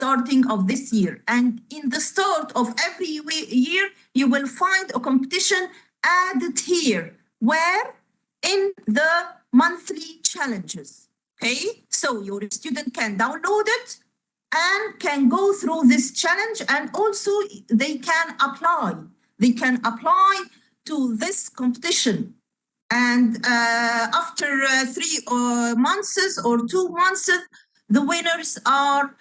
starting of this year. And in the start of every year, you will find a competition added here, where in the monthly challenges. Okay, so your student can download it and can go through this challenge, and also they can apply. They can apply to this competition. And after 3 months or 2 months, the winners are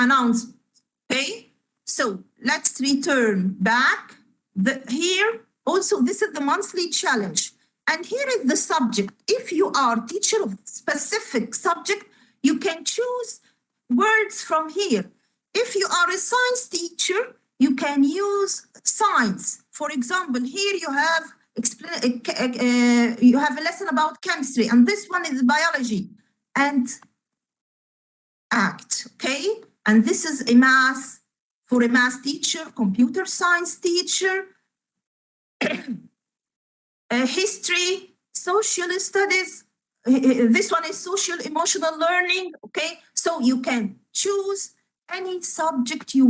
announced. Okay, so let's return back. Here also, this is the monthly challenge. And here is the subject. If you are teacher of specific subject, you can choose words from here. If you are a science teacher, you can use science. For example, here you have a lesson about chemistry, and this one is biology and act. Okay, and this is a math for a math teacher, computer science teacher, history, social studies. This one is social emotional learning. Okay, so you can choose any subject you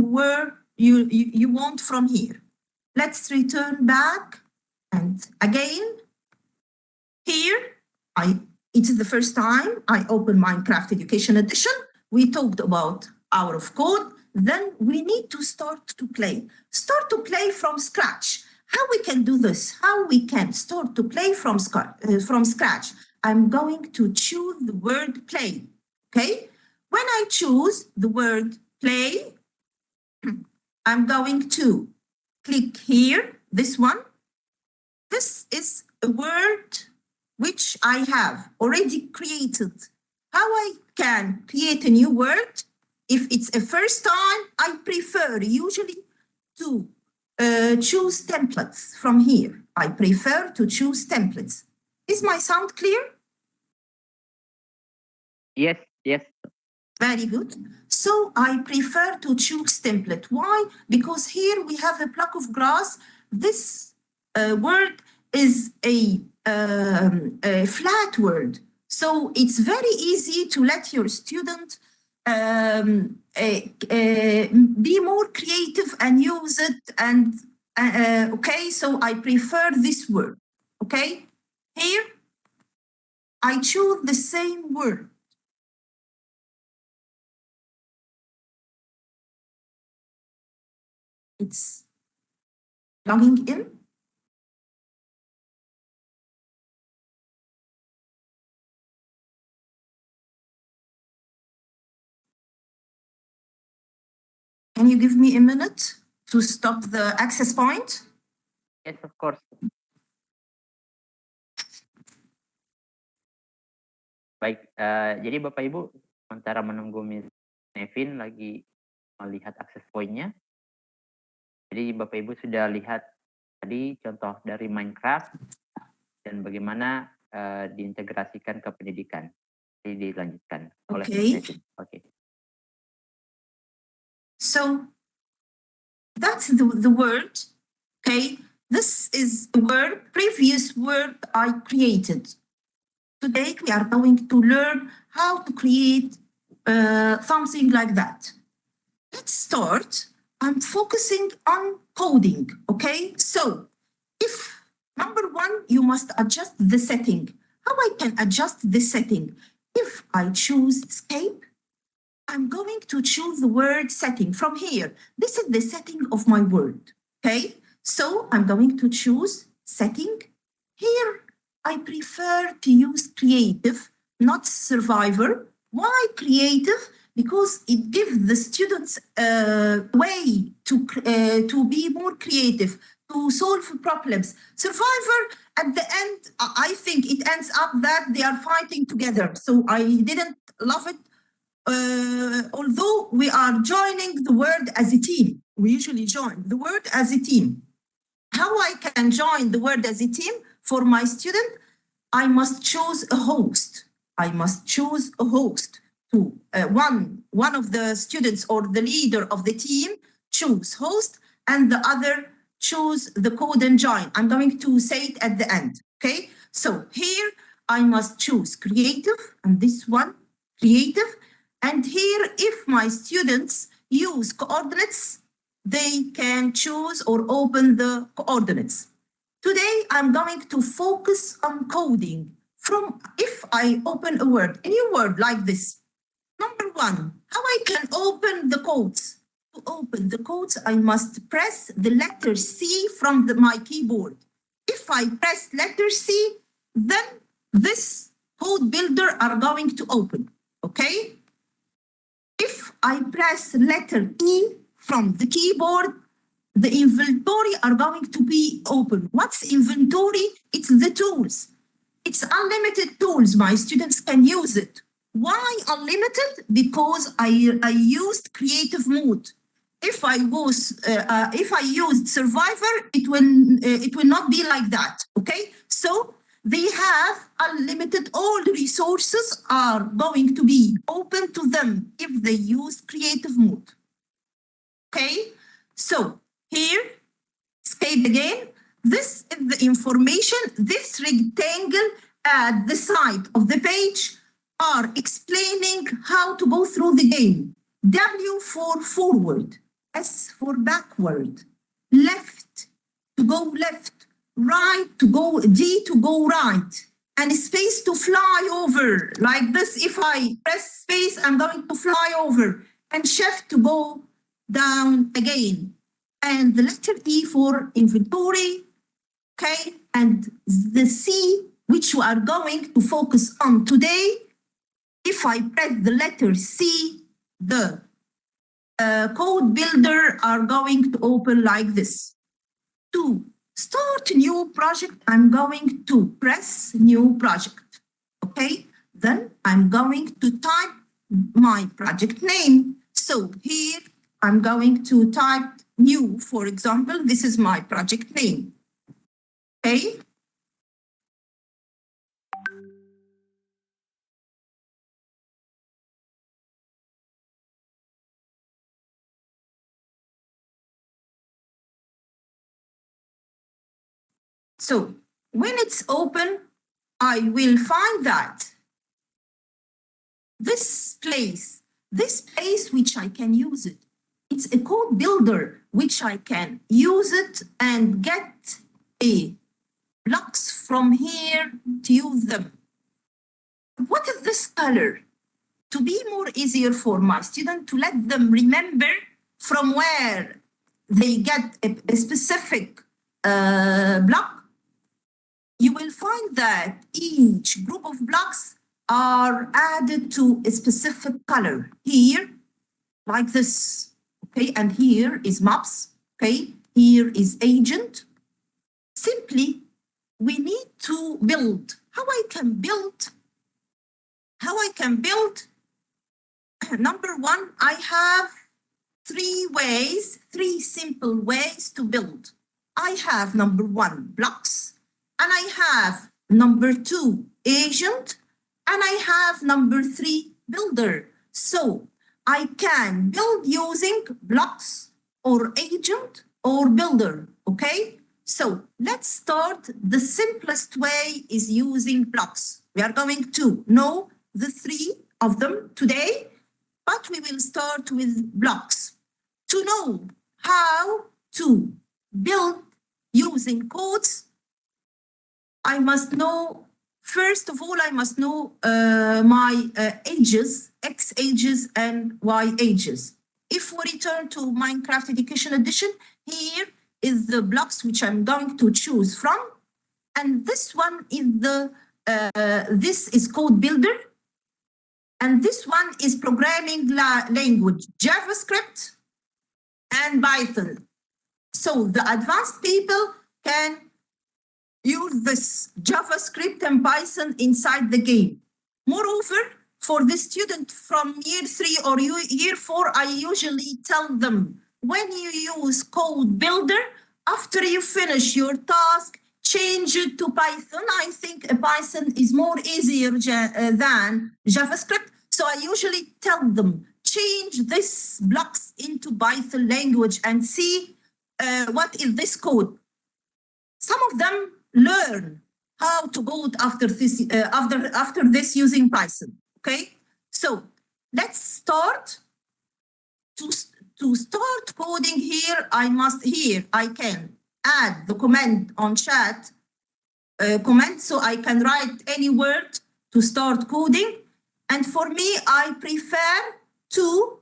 want from here. Let's return back, and again here it is the first time I open Minecraft Education Edition. We talked about hour of code. Then we need to start to play from scratch. How we can do this? How we can start to play from scratch? I'm going to choose the word play. Okay, when I choose the word play, I'm going to click here, this one. This is a word which I have already created. How I can create a new word? If it's a first time, I prefer usually to choose templates from here. I prefer to choose templates. Is my sound clear? Yes, yes. Very good. So I prefer to choose template. Why? Because here we have a block of grass. This word is a flat word. So it's very easy to let your student be more creative and use it. And okay, so I prefer this word. Okay, here I choose the same word. It's logging in. Can you give me a minute to stop the access point? Yes, of course. Baik, jadi Bapak Ibu, sementara menunggu Miss Nevine lagi melihat akses point-nya. Jadi Bapak Ibu sudah lihat tadi contoh dari Minecraft dan bagaimana diintegrasikan ke pendidikan. Jadi dilanjutkan oleh Miss Nevine. Okay. So that's the word. Okay, this is the word, previous word I created. Today we are going to learn how to create something like that. Let's start. I'm focusing on coding. Okay, so if number one, you must adjust the setting. How I can adjust the setting? If I choose escape, I'm going to choose the word setting from here. This is the setting of my word. Okay, so I'm going to choose setting. Here, I prefer to use creative, not survivor. Why creative? Because it gives the students a way to be more creative, to solve problems. Survivor, at the end, I think it ends up that they are fighting together. So I didn't love it. Although we are joining the word as a team. We usually join the word as a team. How I can join the word as a team? For my student, I must choose a host. I must choose a host. To one of the students or the leader of the team choose host, and the other choose the code and join. I'm going to say it at the end. Okay, so here I must choose creative, and this one creative. And here, if my students use coordinates, they can choose or open the coordinates. Today, I'm going to focus on coding. If I open a word, a new word like this, number one, how I can open the codes. To open the codes, I must press the letter C from my keyboard. If I press letter C, then this code builder are going to open, okay? If I press letter E from the keyboard, the inventory are going to be open. What's inventory? It's the tools. It's unlimited tools. My students can use it. Why unlimited? Because I used creative mode. If I used survivor, it will not be like that. Okay, so they have unlimited. All the resources are going to be open to them if they use creative mode. Okay, so here, escape again. This is the information. This rectangle at the side of the page are explaining how to go through the game. W for forward, S for backward, left to go left, right to go, D to go right, and space to fly over. Like this, if I press space, I'm going to fly over, and shift to go down again. And the letter E for inventory, okay? And the C, which we are going to focus on today, if I press the letter C, the code builder are going to open like this. To start a new project, I'm going to press new project, okay? Then I'm going to type my project name. So here, I'm going to type new, for example, this is my project name, okay? So when it's open, I will find that this place which I can use it, it's a code builder which I can use it and get a blocks from here to use them. What is this color? To be more easier for my student to let them remember from where they get a specific block, you will find that each group of blocks are added to a specific color. Here, like this, okay? And here is maps, okay? Here is agent. Simply, we need to build. How I can build? Number one, I have three simple ways to build. I have number one, blocks, and I have number two, agent, and I have number three, builder. So I can build using blocks or agent or builder, okay? So let's start. The simplest way is using blocks. We are going to know the three of them today, but we will start with blocks. To know how to build using codes, I must know, first of all, I must know my ages, X ages and Y ages. If we return to Minecraft Education Edition, here is the blocks which I'm going to choose from. And this one is this is code builder. And this one is programming language, JavaScript and Python. So the advanced people can use this JavaScript and Python inside the game. Moreover, for the student from year 3 or year 4, I usually tell them, when you use code builder, after you finish your task, change it to Python. I think Python is more easier than JavaScript. So I usually tell them, change this blocks into Python language and see what is this code. Some of them learn how to code after this using Python, okay? So let's start. To start coding here, I can add the comment on chat comment, so I can write any word to start coding. And for me, I prefer to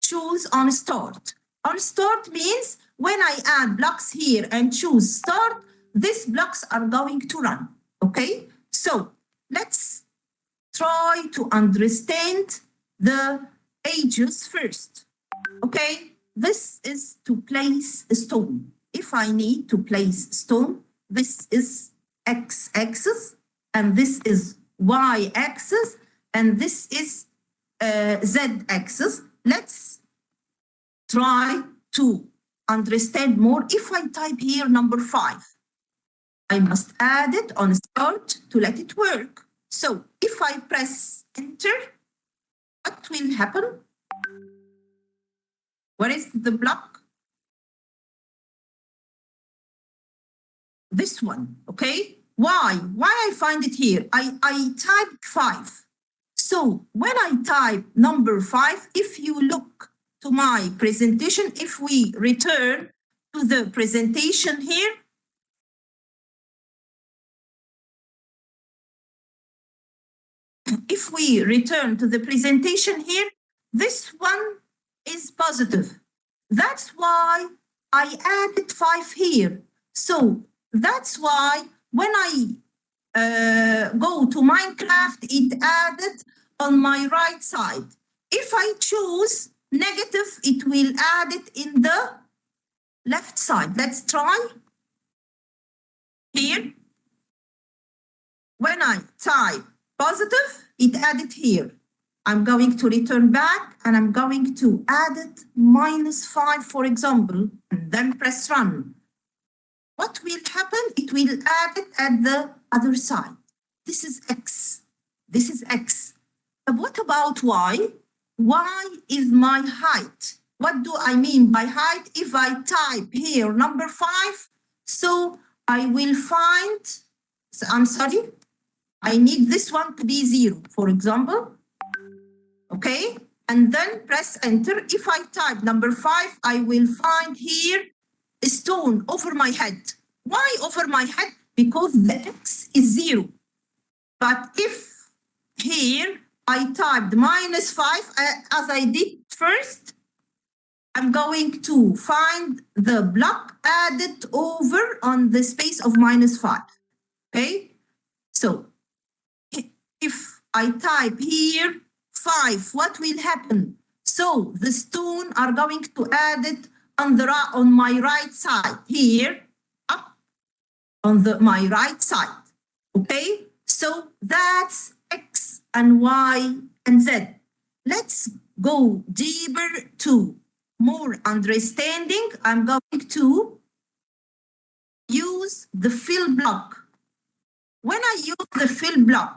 choose on start. On start means when I add blocks here and choose start, these blocks are going to run. Okay, so let's try to understand the ages first. Okay, this is to place a stone. If I need to place stone, this is x-axis, and this is y-axis, and this is z-axis. Let's try to understand more. If I type here number 5, I must add it on start to let it work. So if I press enter, what will happen? Where is the block? This one, okay? Why? Why I find it here? I typed 5. So when I type number 5, if you look to my presentation, if we return to the presentation here, if we return to the presentation here, this one is positive. That's why I added 5 here. So that's why when I go to Minecraft, it added on my right side. If I choose negative, it will add it in the left side. Let's try here. When I type positive, it added here. I'm going to return back and I'm going to add it -5, for example, and then press run. What will happen? It will add it at the other side. This is X. This is X. But what about Y? Y is my height. What do I mean by height? If I type here number 5, so I will find, I'm sorry, I need this one to be 0, for example. Okay, and then press enter. If I type number 5, I will find here a stone over my head. Why over my head? Because the X is 0. But if here I typed -5, as I did first, I'm going to find the block added over on the space of -5. Okay, so if I type here 5, what will happen? So the stone are going to add it on my right side here, up on my right side. Okay, so that's X and Y and Z. Let's go deeper to more understanding. I'm going to use the fill block. When I use the fill block,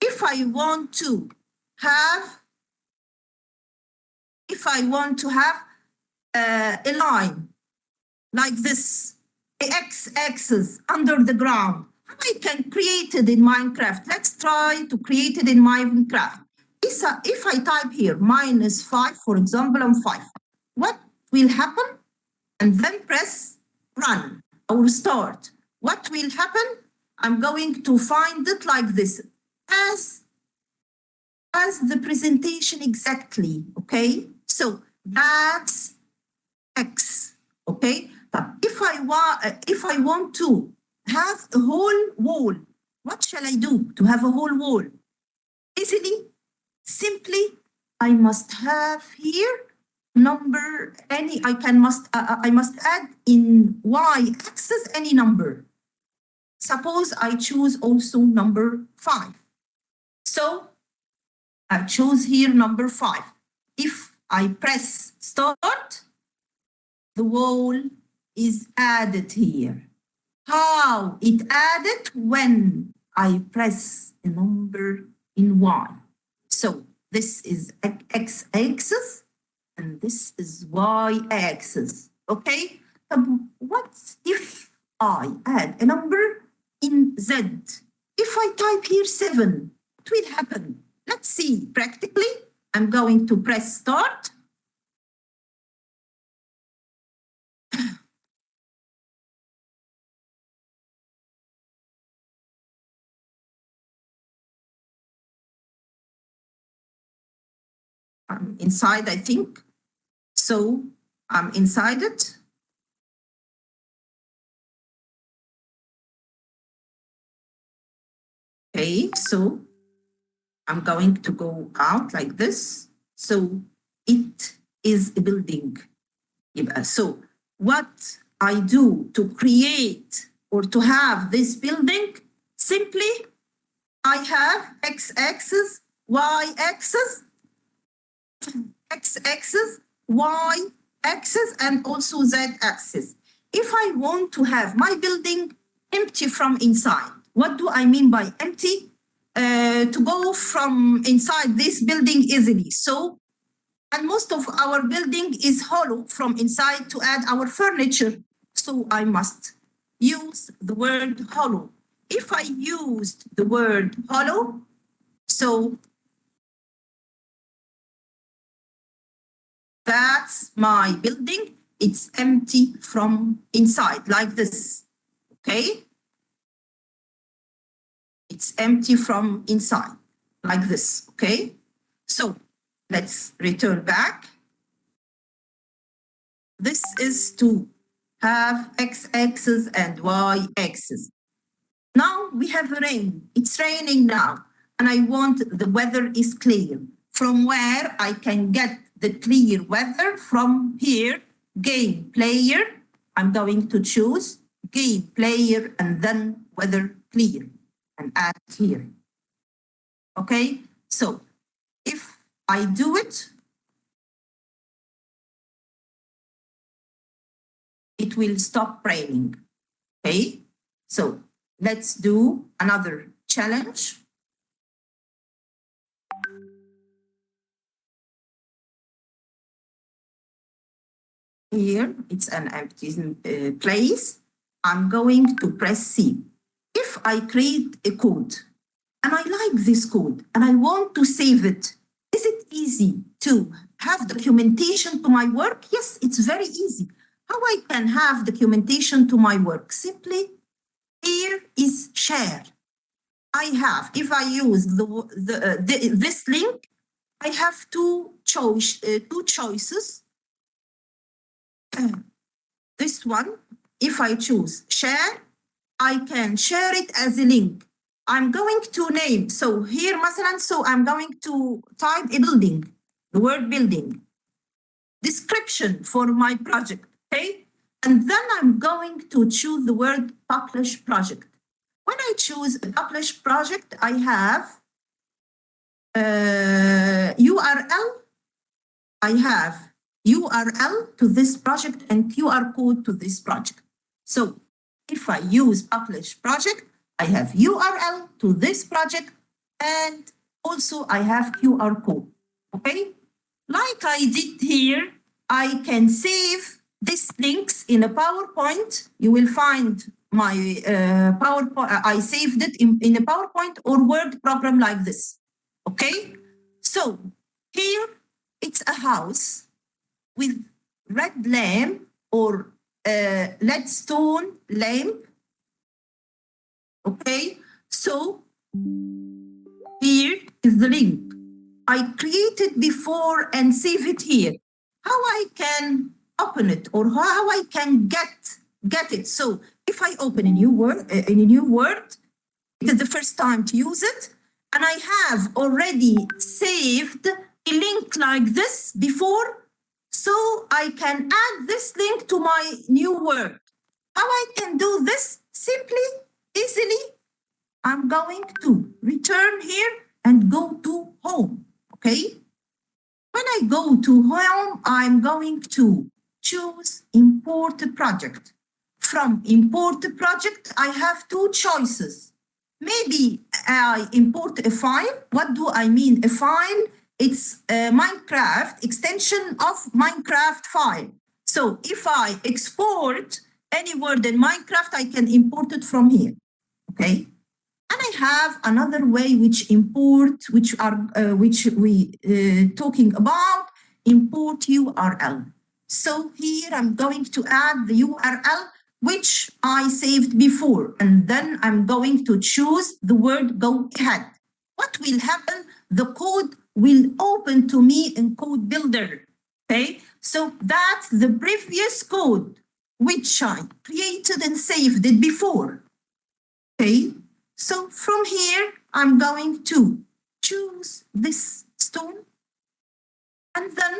if I want to have a line like this, the x-axis under the ground, I can create it in Minecraft. Let's try to create it in Minecraft. If I type here -5, for example, and 5, what will happen? And then press run or start. What will happen? I'm going to find it like this, as the presentation exactly, okay? So that's X, okay? But if I want to have a whole wall, what shall I do to have a whole wall? Easily, simply, I must have here number any. I must add in y-axis any number. Suppose I choose also number 5. So I choose here number 5. If I press start, the wall is added here. How it added? When I press a number in Y. So this is x-axis and this is y-axis. Okay? What if I add a number in Z? If I type here 7, what will happen? Let's see practically. I'm going to press start. I'm inside, I think. So I'm inside it. Okay, so I'm going to go out like this. So it is a building. So what I do to create or to have this building, simply I have x-axis, y-axis, x-axis, y-axis, and also z-axis. If I want to have my building empty from inside, what do I mean by empty? To go from inside this building easily. So, and most of our building is hollow from inside to add our furniture. So I must use the word hollow. If I used the word hollow, so that's my building. It's empty from inside, like this, okay? It's empty from inside, like this, okay? So let's return back. This is to have x-axis and y-axis. Now we have rain. It's raining now, and I want the weather is clear. From where I can get the clear weather? From here, game player. I'm going to choose game player and then weather clear and add here. Okay, so if I do it, it will stop raining. Okay, so let's do another challenge. Here, it's an empty place. I'm going to press C. If I create a code, and I like this code, and I want to save it, is it easy to have documentation to my work? Yes, it's very easy. How I can have documentation to my work? Simply, here is share. I have, if I use this link, I have two choices. This one, if I choose share, I can share it as a link. I'm going to name, so here, مثلا, so I'm going to type a building, the word building, description for my project, okay? And then I'm going to choose the word publish project. When I choose a publish project, I have URL. I have URL to this project and QR code to this project. So if I use publish project, I have URL to this project and also I have QR code, okay? Like I did here, I can save these links in a PowerPoint. You will find my PowerPoint, I saved it in a PowerPoint or Word program like this, okay? So here, it's a house with red lamp or leadstone lamp, okay? So here is the link. I created before and save it here. How I can open it or how I can get it? So if I open a new word, it is the first time to use it, and I have already saved a link like this before, so I can add this link to my new word. How I can do this? Simply, easily, I'm going to return here and go to home, okay? When I go to home, I'm going to choose import project. From import project, I have two choices. Maybe I import a file. What do I mean a file? It's a Minecraft extension of Minecraft file. So if I export any word in Minecraft, I can import it from here, okay? And I have another way which we talking about, import URL. So here I'm going to add the URL which I saved before, and then I'm going to choose the word go ahead. What will happen? The code will open to me in Code Builder. Okay, so that's the previous code which I created and saved it before. Okay, so from here, I'm going to choose this stone, and then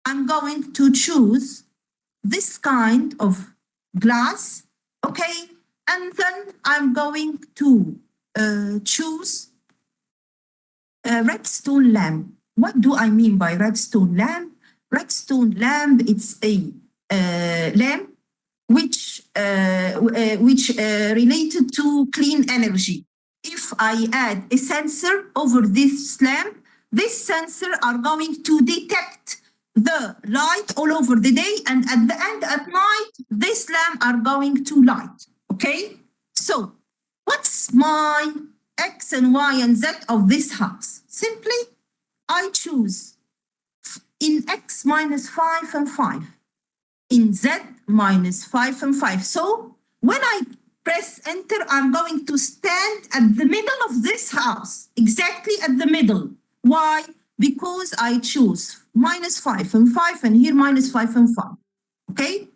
I'm going to choose this kind of glass, okay? And then I'm going to choose a redstone lamp. What do I mean by redstone lamp? Redstone lamp, it's a lamp which related to clean energy. If I add a sensor over this lamp, this sensor are going to detect the light all over the day, and at the end at night, this lamp are going to light, okay? So what's my X and Y and Z of this house? Simply, I choose in X minus 5 and 5, in Z minus 5 and 5. So when I press enter, I'm going to stand at the middle of this house, exactly at the middle. Why? Because I choose minus 5 and 5, and here minus 5 and 5, okay?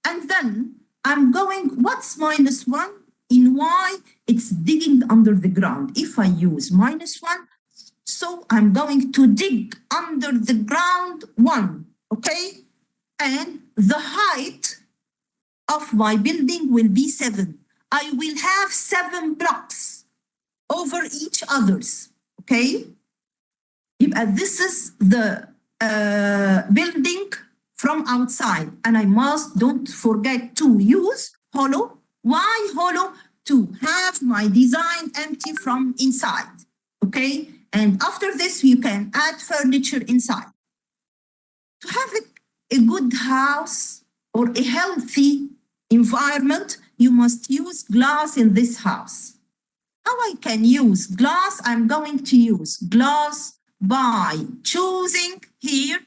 And then I'm going, what's minus 1? In Y, it's digging under the ground. If I use minus 1, so I'm going to dig under the ground 1, okay? And the height of my building will be 7. I will have 7 blocks over each others, okay? This is the building from outside, and I don't forget to use hollow. Why hollow? To have my design empty from inside, okay? And after this, you can add furniture inside. To have a good house or a healthy environment, you must use glass in this house. How I can use glass? I'm going to use glass by choosing here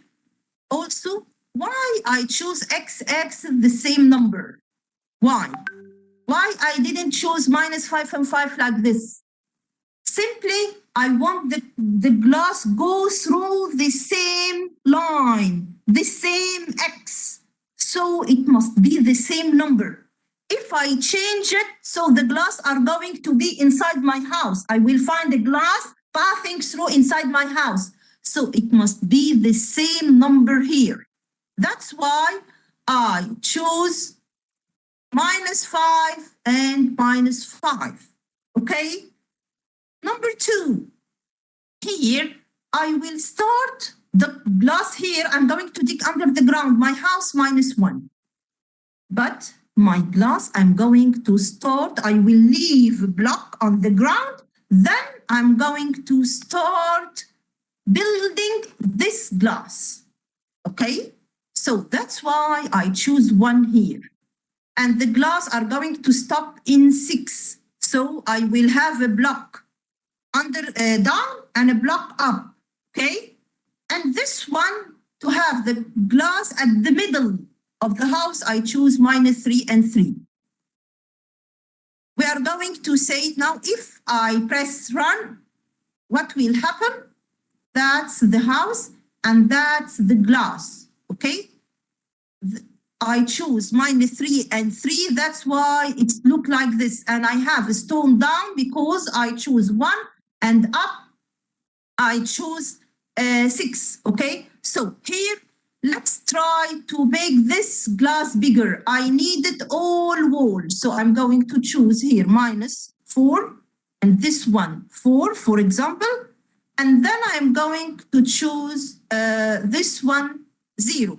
also why I choose x-axis the same number. Why I didn't choose minus 5 and 5 like this? Simply, I want the glass go through the same line, the same x. So it must be the same number. If I change it, so the glass are going to be inside my house. I will find the glass passing through inside my house. So it must be the same number here. That's why I choose minus 5 and minus 5, okay? Number 2, here I will start the glass here. I'm going to dig under the ground, my house minus 1. But my glass, I'm going to start, I will leave a block on the ground, then I'm going to start building this glass, okay? So that's why I choose 1 here. And the glass are going to stop in 6. So I will have a block down and a block up, okay? And this one, to have the glass at the middle of the house, I choose minus 3 and 3. We are going to say it now. If I press run, what will happen? That's the house and that's the glass, okay? I choose minus 3 and 3. That's why it look like this. And I have a stone down because I choose 1, and up I choose 6, okay? So here, let's try to make this glass bigger. I need it all wall. So I'm going to choose here minus 4, and this one 4, for example. And then I'm going to choose this one 0.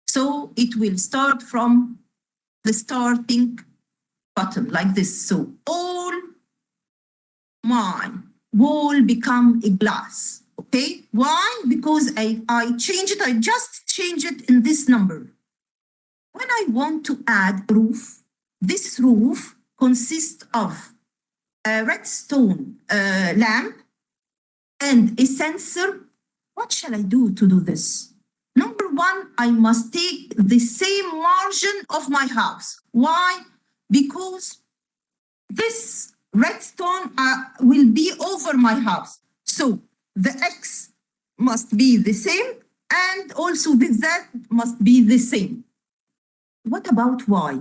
So it will start from the starting bottom like this. So all my wall become a glass, okay? Why? Because I change it, I just change it in this number. When I want to add a roof, this roof consists of redstone lamp and a sensor. What shall I do to do this? Number one, I must take the same margin of my house. Why? Because this redstone will be over my house. So the X must be the same and also the Z must be the same. What about Y?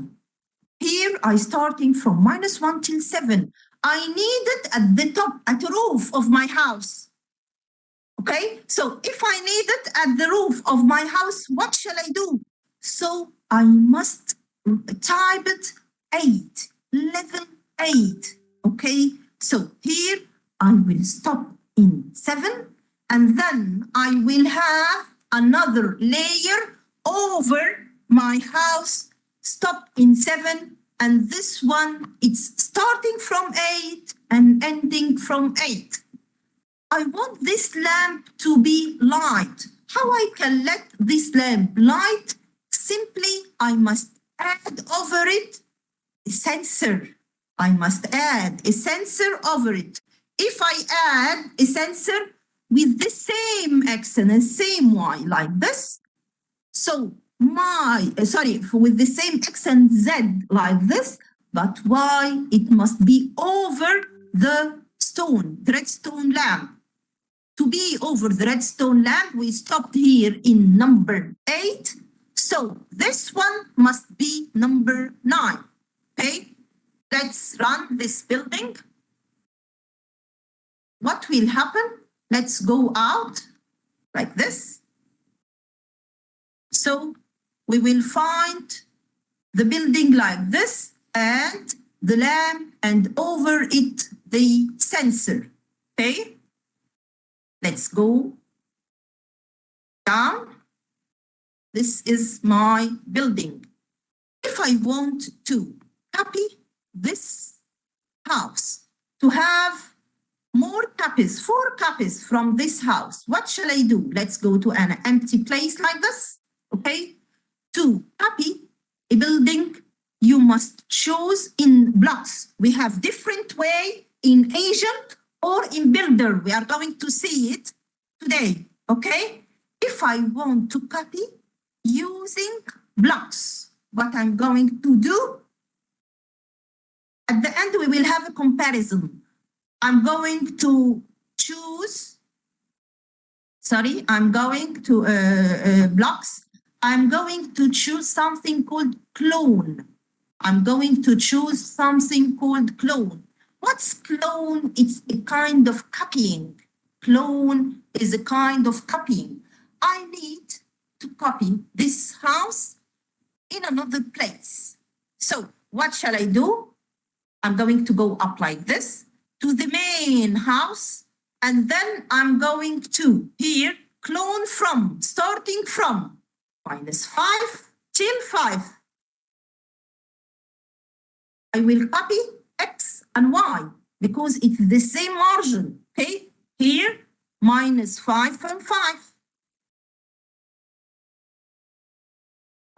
Here I starting from -1 till 7. I need it at the top, at the roof of my house. Okay, so if I need it at the roof of my house, what shall I do? So I must type it 8, level 8. Okay, so here I will stop in 7 and then I will have another layer over my house, stop in 7, and this one it's starting from 8 and ending from 8. I want this lamp to be light. How I can let this lamp light? Simply, I must add over it a sensor. I must add a sensor over it. If I add a sensor with the same X and the same Y like this, so with the same X and Z like this, but Y, it must be over the redstone lamp. To be over the redstone lamp, we stopped here in number 8. So this one must be number 9. Okay, let's run this building. What will happen? Let's go out like this. So we will find the building like this and the lamp and over it the sensor. Okay. Let's go down. This is my building. If I want to copy this house, to have more copies, 4 copies from this house, what shall I do? Let's go to an empty place like this, okay? To copy a building, you must choose in blocks. We have different way in agent or in builder. We are going to see it today, okay? If I want to copy using blocks, what I'm going to do, at the end we will have a comparison. I'm going to choose, I'm going to blocks. I'm going to choose something called clone. I'm going to choose something called clone. What's clone? It's a kind of copying. Clone is a kind of copying. I need to copy this house in another place. So what shall I do? I'm going to go up like this to the main house, and then I'm going to here clone from, starting from -5 till 5. I will copy X and Y because it's the same margin. Okay, here -5 and 5.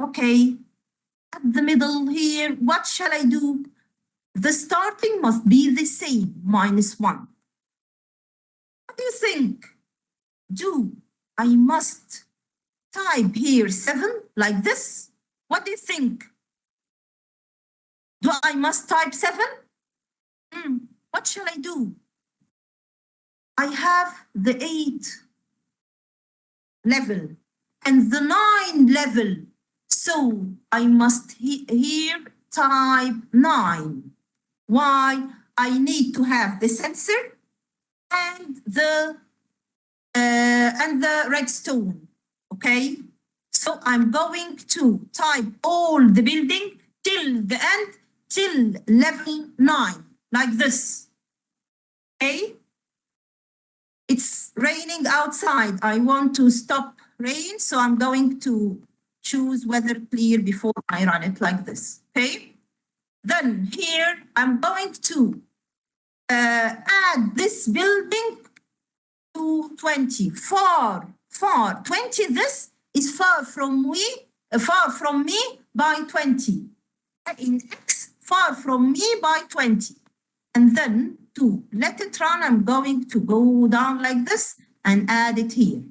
Okay, at the middle here, what shall I do? The starting must be the same, -1. What do you think? I must type here 7 like this? What do you think? Do I must type 7? What shall I do? I have the 8 level and the 9 level. So I must here type 9. Why? I need to have the sensor and the redstone. Okay, so I'm going to type all the building till the end, till level 9, like this. Okay, it's raining outside. I want to stop rain, so I'm going to choose weather clear before I run it like this. Okay, then here I'm going to add this building to 20. Far 20. This is far from me by 20. In X, far from me by 20. And then to let it run, I'm going to go down like this and add it here.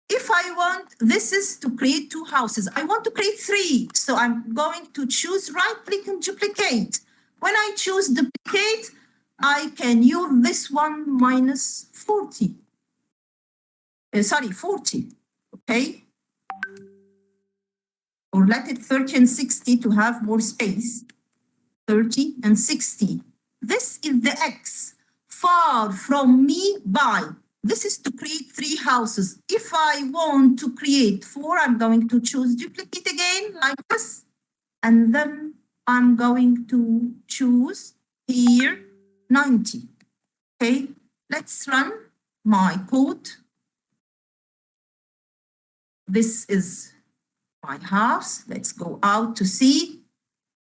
If I want, this is to create 2 houses. I want to create 3. So I'm going to choose right-click and duplicate. When I choose duplicate, I can use this one minus 40. 40, okay? Or let it 30 and 60 to have more space. 30 and 60. This is the X. Far from me by. This is to create 3 houses. If I want to create 4, I'm going to choose duplicate again, like this. And then I'm going to choose here 90. Okay, let's run my code. This is my house. Let's go out to see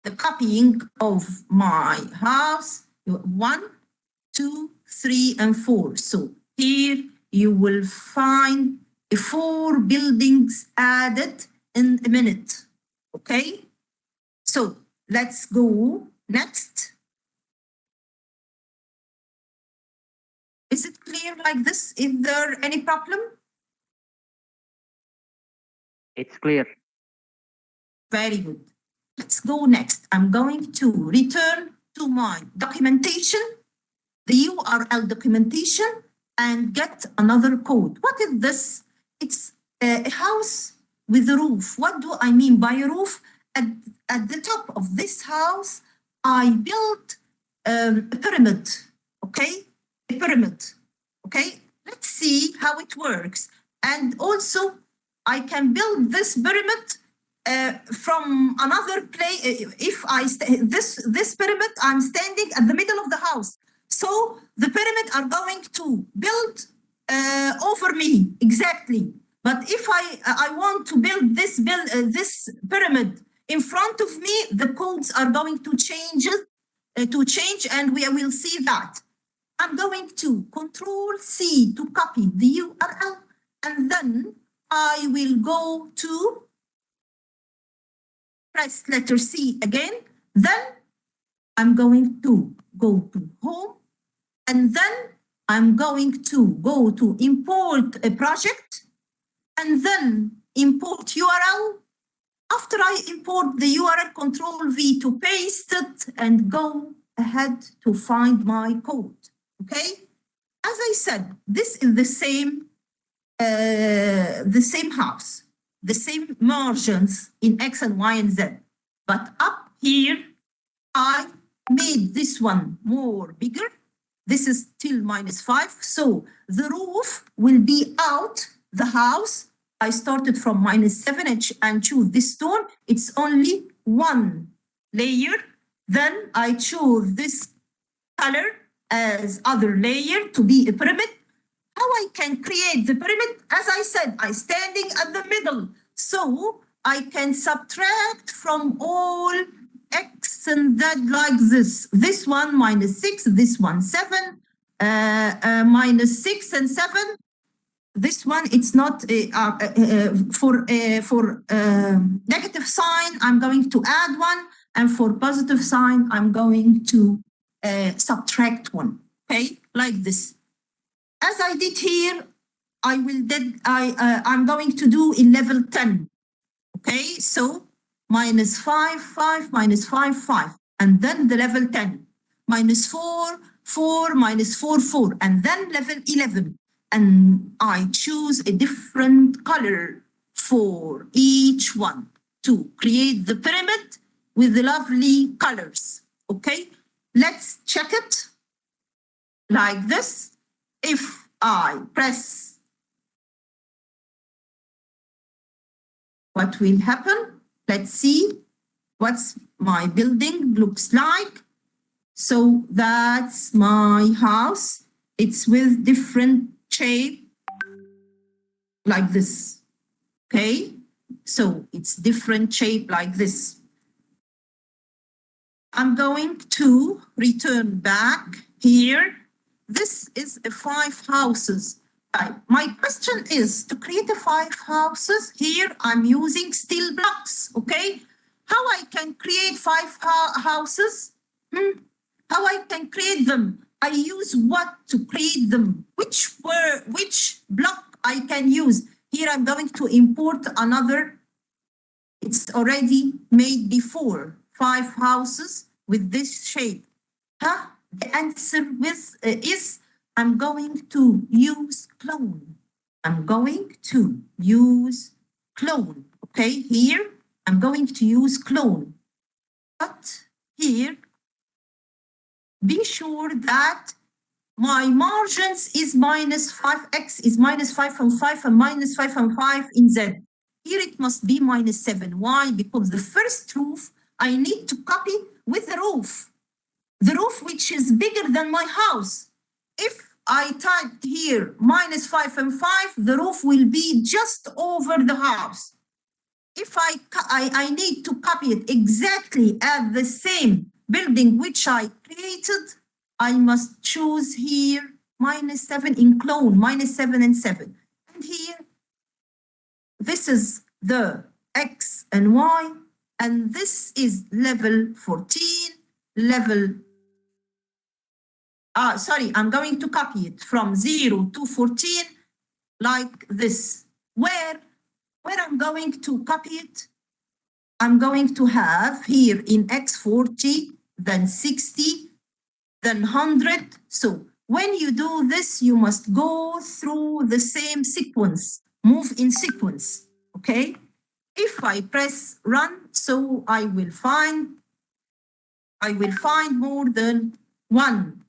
the copying of my house. 1, 2, 3, and 4. So here you will find 4 buildings added in a minute. Okay, so let's go next. Is it clear like this? Is there any problem? It's clear. Very good. Let's go next. I'm going to return to my documentation, the URL documentation, and get another code. What is this? It's a house with a roof. What do I mean by a roof? At the top of this house, I built a pyramid, okay? A pyramid, okay? Let's see how it works. And also, I can build this pyramid from another place. If I this pyramid, I'm standing at the middle of the house. So the pyramid are going to build over me, exactly. But if I want to build this pyramid in front of me, the codes are going to change and we will see that. I'm going to Control-C to copy the URL, and then I will go to press letter C again. Then I'm going to go to Home, and then I'm going to go to Import a project, and then Import URL. After I import the URL, Control-V to paste it and go ahead to find my code, okay? As I said, this is the same house, the same margins in X and Y and Z. But up here, I made this one more bigger. This is till -5. So the roof will be out the house. I started from -7 and choose this stone. It's only 1 layer. Then I choose this color as other layer to be a pyramid. How I can create the pyramid? As I said, I'm standing at the middle. So I can subtract from all X and Z like this. This one -6, this one 7, -6 and 7. This one, it's not for negative sign, I'm going to add 1, and for positive sign, I'm going to subtract 1. Okay, like this. As I did here, I'm going to do in level 10. Okay, so -5, 5, -5, 5, and then the level 10, -4, 4, -4, 4, and then level 11. And I choose a different color for each one to create the pyramid with the lovely colors. Okay, let's check it like this. If I press, what will happen? Let's see what's my building looks like. So that's my house. It's with different shape like this. Okay, so it's different shape like this. I'm going to return back here. This is a 5 houses. My question is to create a 5 houses. Here I'm using steel blocks. Okay, how I can create 5 houses? How I can create them? I use what to create them? Which block I can use? Here I'm going to import another. It's already made before 5 houses with this shape. The answer is I'm going to use clone. I'm going to use clone. Okay, here I'm going to use clone. But here, be sure that my margins is minus 5x is minus 5 and 5 and minus 5 and 5 in Z. Here it must be minus 7. Why? Because the first roof I need to copy with the roof. The roof which is bigger than my house. If I typed here minus 5 and 5, the roof will be just over the house. If I need to copy it exactly at the same building which I created, I must choose here minus 7 in clone, minus 7 and 7. And here, this is the X and Y, and this is level 14, level, I'm going to copy it from 0 to 14 like this. Where I'm going to copy it, I'm going to have here in X40, then 60, then 100. So when you do this, you must go through the same sequence, move in sequence, okay? If I press run, so I will find more than one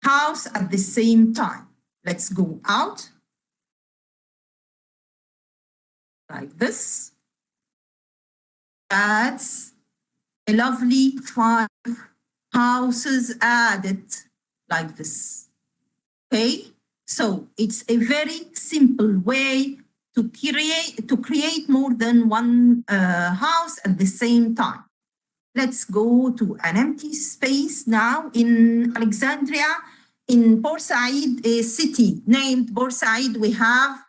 house at the same time. Let's go out. Like this. That's a lovely 5 houses added like this. Okay, so it's a very simple way to create more than one house at the same time. Let's go to an empty space now in Alexandria, in Port Said, a city named Port Said. We have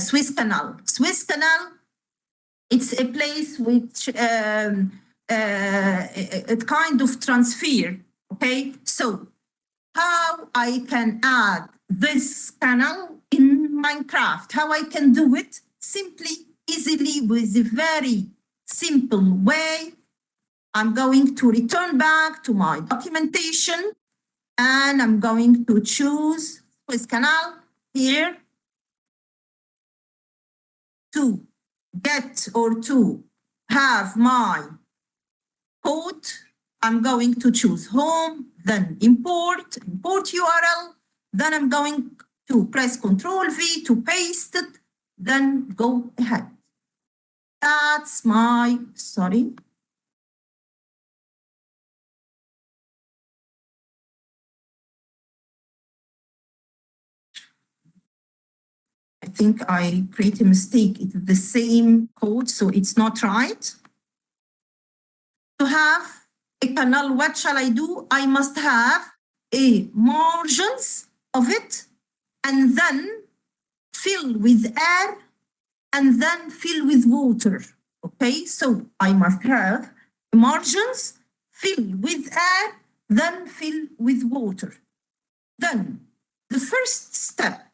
Suez Canal. Suez Canal, it's a place which a kind of transfer. Okay, so how I can add this canal in Minecraft? How I can do it? Simply, easily, with a very simple way. I'm going to return back to my documentation, and I'm going to choose Suez Canal here to get or to have my code. I'm going to choose home, then import URL. Then I'm going to press Ctrl V to paste it, then go ahead. That's my, sorry. I think I create a mistake. It's the same code, so it's not right. To have a canal, what shall I do? I must have a margins of it, and then fill with air, and then fill with water. Okay, so I must have margins, fill with air, then fill with water. Then the first step,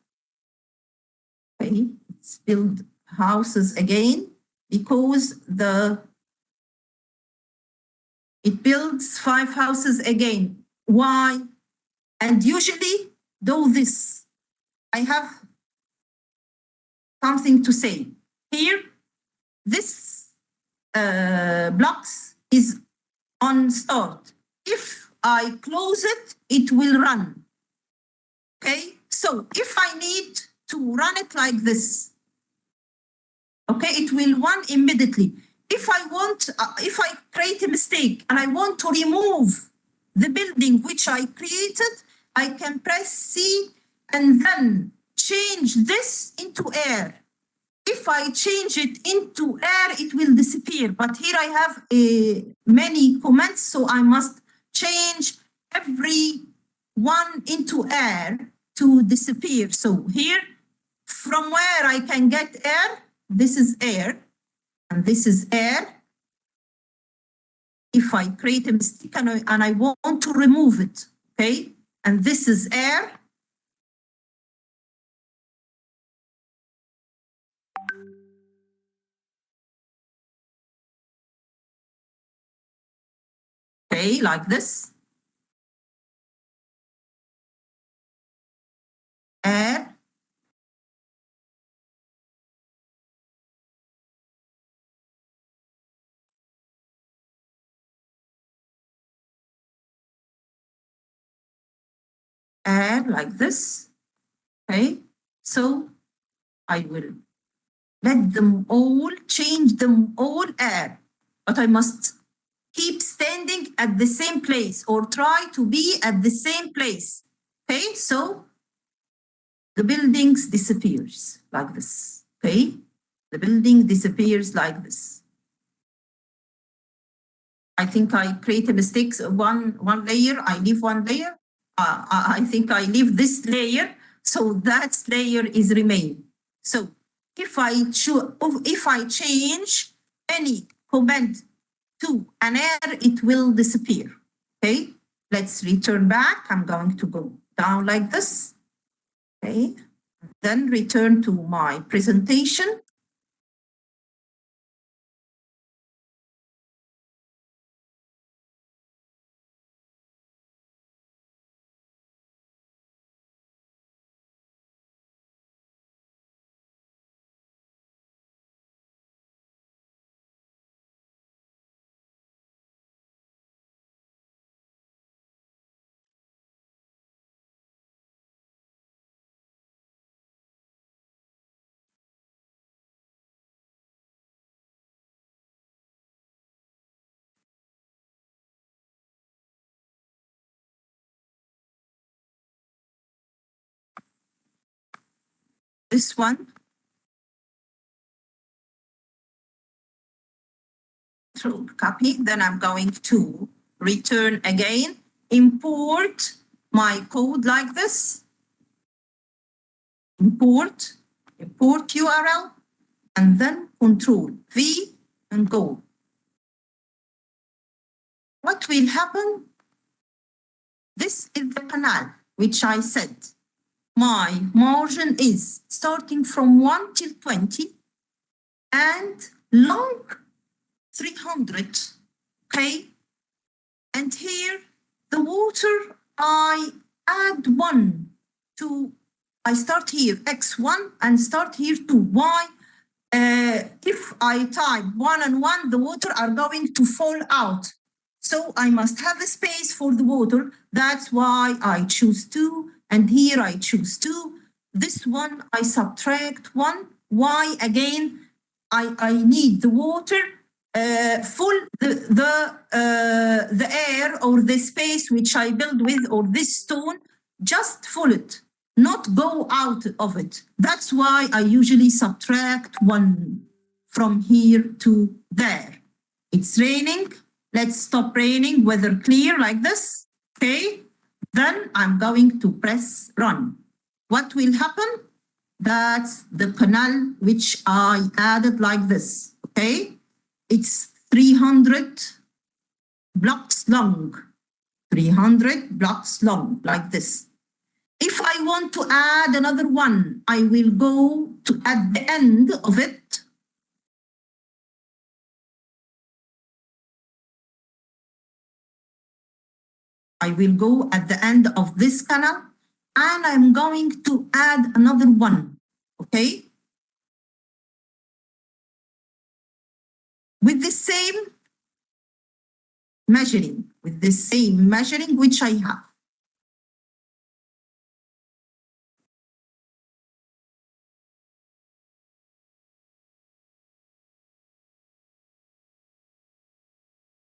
okay, let's build houses again, because it builds 5 houses again. Why? And usually do this. I have something to say. Here, this blocks is on start. If I close it, it will run. Okay, so if I need to run it like this, okay, it will run immediately. If I create a mistake and I want to remove the building which I created, I can press C and then change this into air. If I change it into air, it will disappear. But here I have many comments, so I must change every one into air to disappear. So here, from where I can get air, this is air, and this is air. if I create a mistake and I want to remove it, okay? And this is air. Okay, like this. Air. Air, like this. Okay, so I will let them all, change them all air, but I must keep standing at the same place or try to be at the same place. Okay, so the buildings disappears like this. Okay, the building disappears like this. I think I create a mistake. One layer, I leave one layer. I think I leave this layer, so that layer is remain. So if I change any comment to an air, it will disappear. Okay, let's return back. I'm going to go down like this. Okay, then return to my presentation. This one. Control copy, then I'm going to return again, import my code like this, import URL, and then Control V and go. What will happen? This is the canal, which I said. My margin is starting from 1 till 20 and long 300, okay? And here, the water, I add 1 to, I start here X1 and start here to Y. If I type 1 and 1, the water are going to fall out. So I must have a space for the water. That's why I choose 2, and here I choose 2. This one, I subtract 1. Why? Again, I need the water full the air or the space which I build with, or this stone, just full it, not go out of it. That's why I usually subtract 1 from here to there. It's raining. Let's stop raining, weather clear like this. Okay, then I'm going to press run. What will happen? That's the canal which I added like this. Okay, it's 300 blocks long, 300 blocks long, like this. If I want to add another one, I will go to at the end of it. I will go at the end of this canal, and I'm going to add another one, okay? With the same measuring, which I have.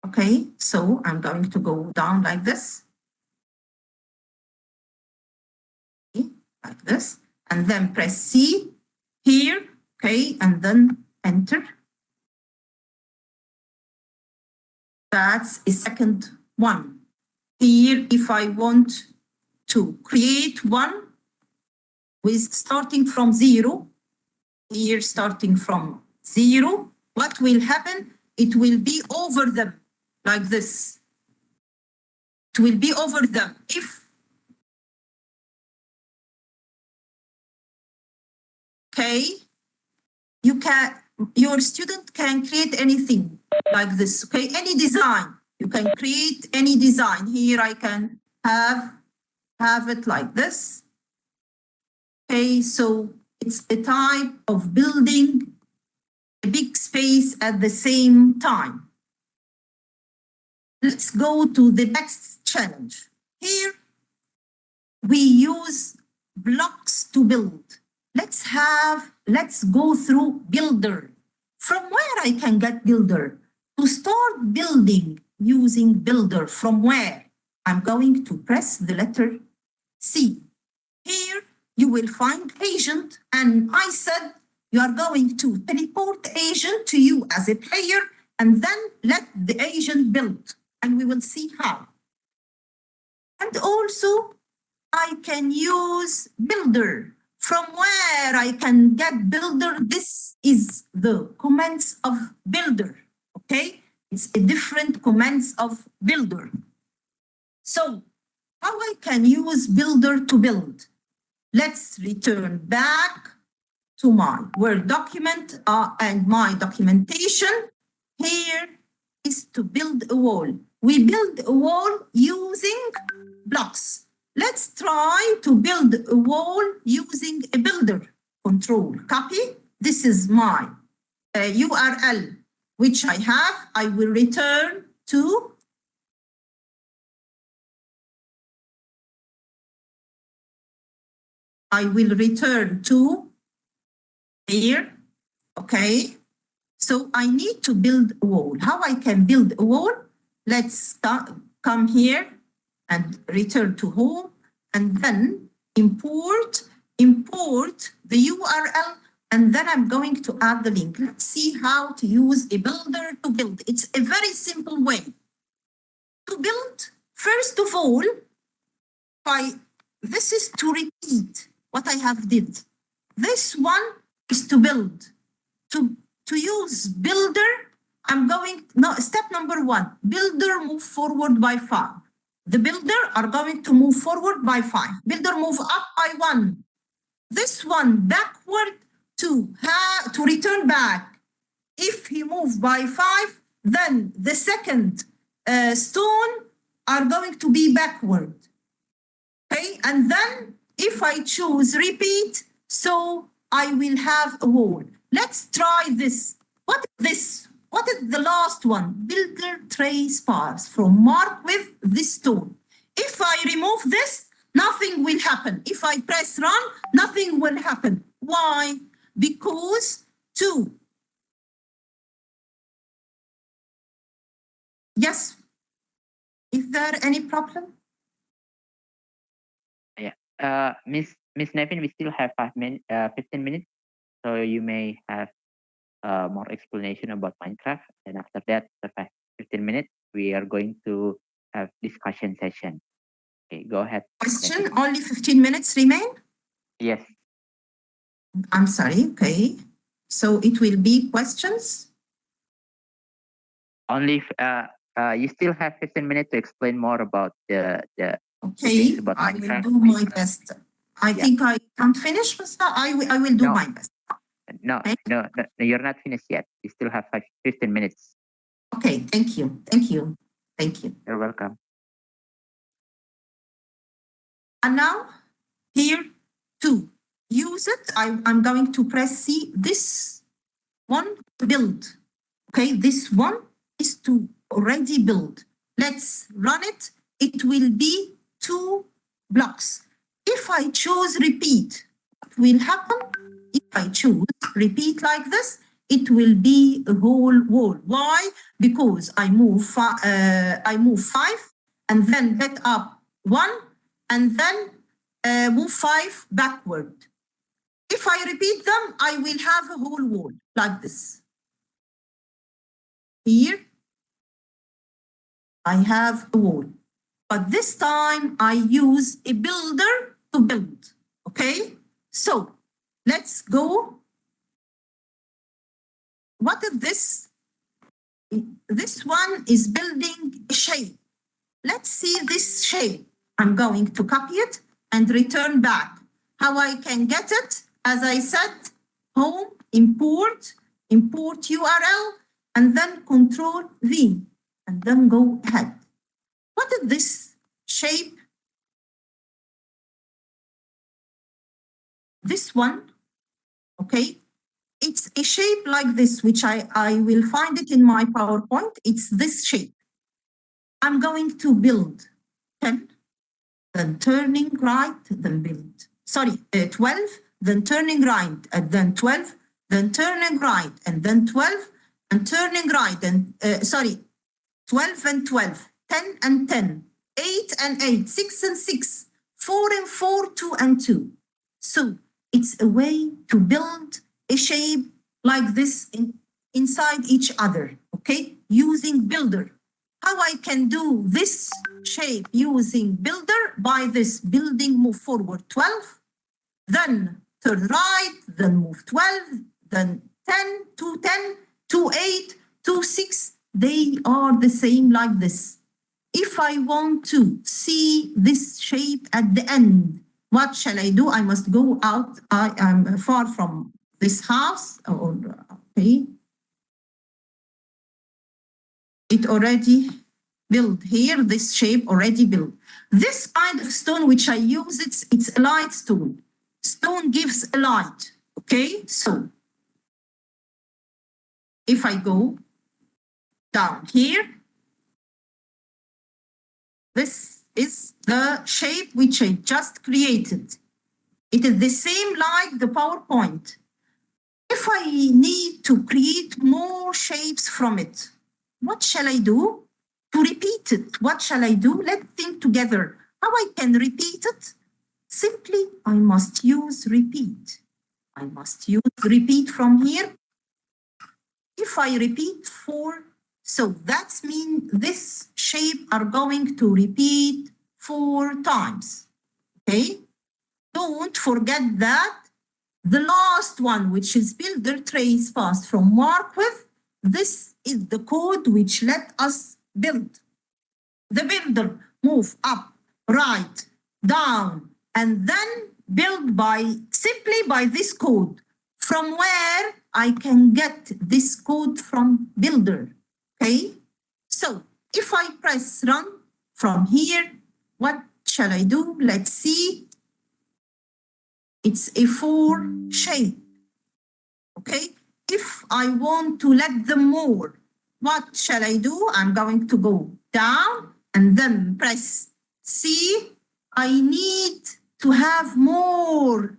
Okay, so I'm going to go down like this. Okay, like this, and then press C here, okay, and then enter. That's a second one. Here, if I want to create one with starting from 0, here starting from 0, what will happen? It will be over them like this. It will be over them. Your student can create anything like this, okay? Any design. You can create any design. Here I can have it like this. Okay, so it's a type of building a big space at the same time. Let's go to the next challenge. Here we use blocks to build. Let's go through builder. From where I can get builder? To start building using builder, from where? I'm going to press the letter C. Here you will find agent, and I said you are going to teleport agent to you as a player and then let the agent build, and we will see how. And also I can use builder. From where I can get builder, this is the commands of builder, okay? It's a different commands of builder. So how I can use builder to build? Let's return back to my Word document and my documentation. Here is to build a wall. We build a wall using blocks. Let's try to build a wall using a builder. Control, copy. This is my URL, which I have. I will return to here. Okay. So I need to build a wall. How I can build a wall? Let's come here and return to home, and then import the URL, and then I'm going to add the link. Let's see how to use a builder to build. It's a very simple way to build. First of all, this is to repeat what I have did. This one is to build. To use builder, step number 1, builder move forward by 5. The builder are going to move forward by 5. Builder move up by 1. This one backward to return back. If he move by 5, then the second stone are going to be backward. Okay, and then if I choose repeat, so I will have a wall. Let's try this. What is this? What is the last one? Builder trace bars from mark with this stone. If I remove this, nothing will happen. If I press run, nothing will happen. Why? Because yes. Is there any problem? Yeah. Miss Nevine, we still have 15 minutes. So you may have more explanation about Minecraft, and after that, after 15 minutes, we are going to have discussion session. Okay, go ahead. Question, only 15 minutes remain? Yes. I'm sorry, okay. So it will be questions? Only, you still have 15 minutes to explain more about the okay, things about Minecraft. I will do my best. I think I can't finish, but I will do my best. No, you're not finished yet. You still have 15 minutes. Okay, thank you. You're welcome. And now, here, to use it, I'm going to press C. This one, build. Okay, this one is to already build. Let's run it. It will be 2 blocks. If I choose repeat, what will happen? If I choose repeat like this, it will be a whole wall. Why? Because I move 5 and then get up 1 and then move 5 backward. If I repeat them, I will have a whole wall like this. Here, I have a wall. But this time I use a builder to build. Okay? So let's go. What is this? This one is building a shape. Let's see this shape. I'm going to copy it and return back. How I can get it? As I said, home, import URL, and then Control V, and then go ahead. What is this shape? This one, okay? It's a shape like this, which I will find it in my PowerPoint. It's this shape. I'm going to build 10, then turning right, then build. Sorry, 12, then turning right, and then 12, then turning right, and then 12, and turning right, and 12 and 12, 10 and 10, 8 and 8, 6 and 6, 4 and 4, 2 and 2. So it's a way to build a shape like this inside each other, okay? Using builder. How I can do this shape using builder? By this building, move forward 12, then turn right, then move 12, then 10, 2, 10, 2, 8, 2, 6. They are the same like this. If I want to see this shape at the end, what shall I do? I must go out. I am far from this house. Okay. It already built here, this shape already built. This kind of stone which I use, it's a light stone. Stone gives a light, okay? So if I go down here, this is the shape which I just created. It is the same like the PowerPoint. If I need to create more shapes from it, what shall I do? To repeat it, what shall I do? Let's think together. How I can repeat it? Simply, I must use repeat. I must use repeat from here. If I repeat 4, so that means this shape are going to repeat 4 times, okay? Don't forget that the last one, which is builder trace path from mark with, this is the code which let us build. The builder move up, right, down, and then build simply by this code. From where I can get this code from builder, okay? So if I press run from here, what shall I do? Let's see. It's a 4 shape, okay? If I want to let them more, what shall I do? I'm going to go down and then press C. I need to have more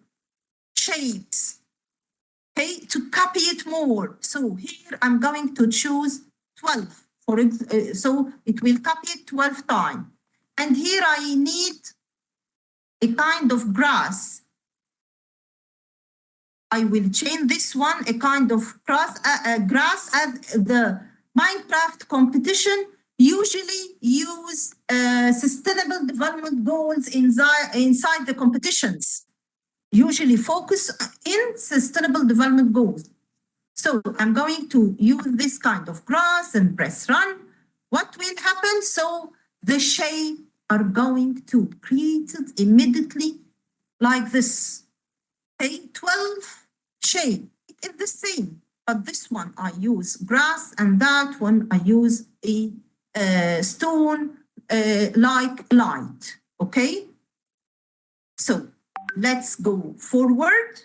shapes, okay, to copy it more. So here I'm going to choose 12, so it will copy it 12 times. And here I need a kind of grass. I will change this one, a kind of grass as the Minecraft competition usually use sustainable development goals inside the competitions. Usually focus in sustainable development goals. So I'm going to use this kind of grass and press run. What will happen? So the shape are going to create it immediately like this. Okay, 12 shape. It is the same, but this one I use grass and that one I use a stone like light. Okay, so let's go forward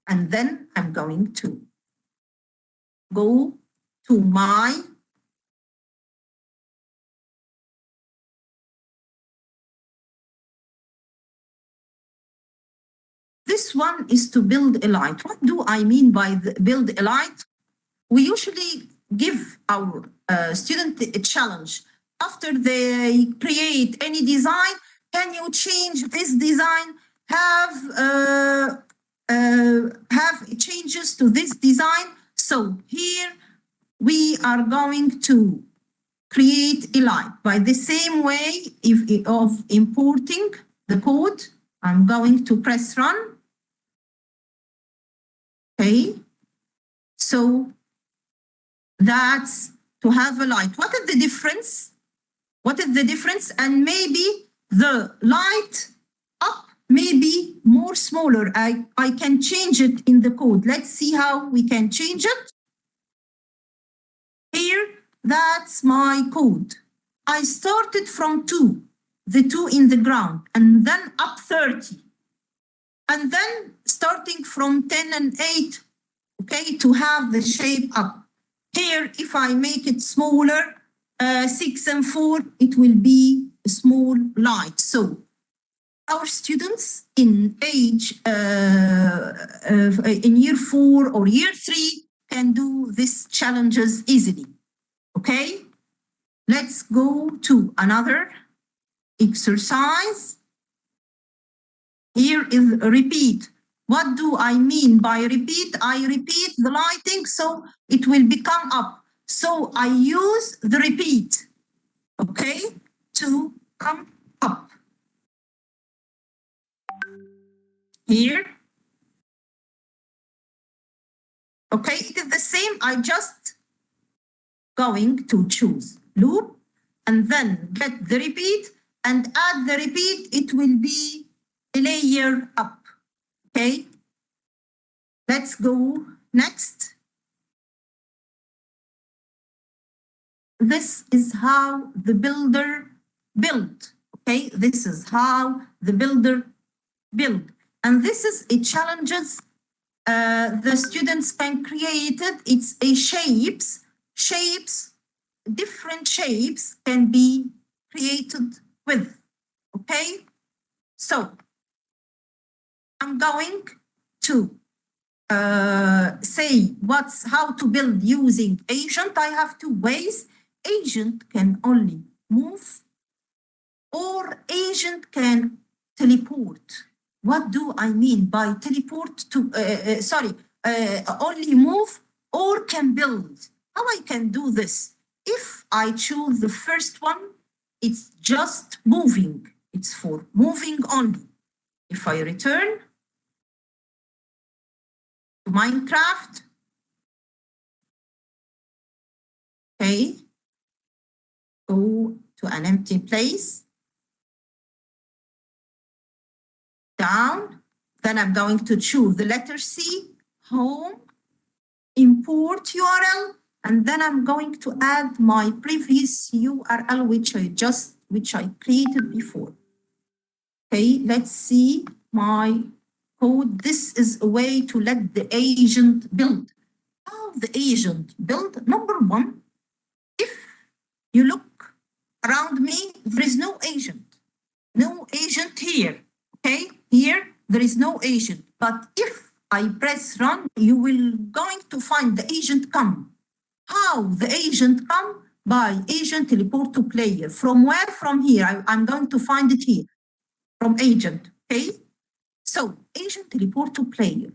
and then I'm going to go to my this one is to build a light. What do I mean by build a light? We usually give our student a challenge. After they create any design, can you change this design? Have changes to this design? So here we are going to create a light by the same way of importing the code. I'm going to press run. Okay, so that's to have a light. What is the difference? What is the difference? And maybe the light up may be more smaller. I can change it in the code. Let's see how we can change it. Here, that's my code. I started from 2, the 2 in the ground, and then up 30. And then starting from 10 and 8, okay, to have the shape up. Here, if I make it smaller, 6 and 4, it will be a small light. So our students in age, in year 4 or year 3 can do these challenges easily, okay? Let's go to another exercise. Here is repeat. What do I mean by repeat? I repeat the lighting so it will become up. So I use the repeat, okay, to come up. Here. Okay, it is the same. I just going to choose loop and then get the repeat and add the repeat. It will be a layer up. Okay, let's go next. This is how the builder built. Okay, this is how the builder built. And this is a challenges the students can create it. It's a shapes, different shapes can be created with, okay? So I'm going to say how to build using agent. I have 2 ways. Agent can only move or agent can teleport. What do I mean by teleport to, only move or can build? How I can do this? If I choose the first one, it's just moving. It's for moving only. If I return to Minecraft, okay, go to an empty place, down, then I'm going to choose the letter C, home, import URL, and then I'm going to add my previous URL, which I created before. Okay, let's see my code. This is a way to let the agent build. How the agent build? Number 1, if you look around me, there is no agent. No agent here. Okay, here there is no agent. But if I press run, you will going to find the agent come. How the agent come? By agent teleport to player. From where? From here. I'm going to find it here. From agent. Okay. So agent teleport to player.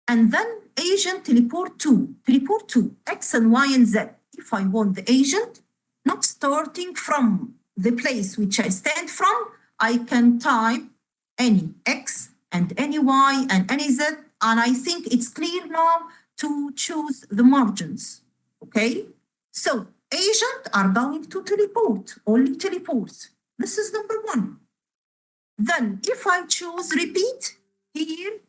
And then agent teleport to X and Y and Z. If I want the agent, not starting from the place which I stand from, I can type any X and any Y and any Z. And I think it's clear now to choose the margins. Okay. So agent are going to teleport, only teleport. This is number 1. Then if I choose repeat, here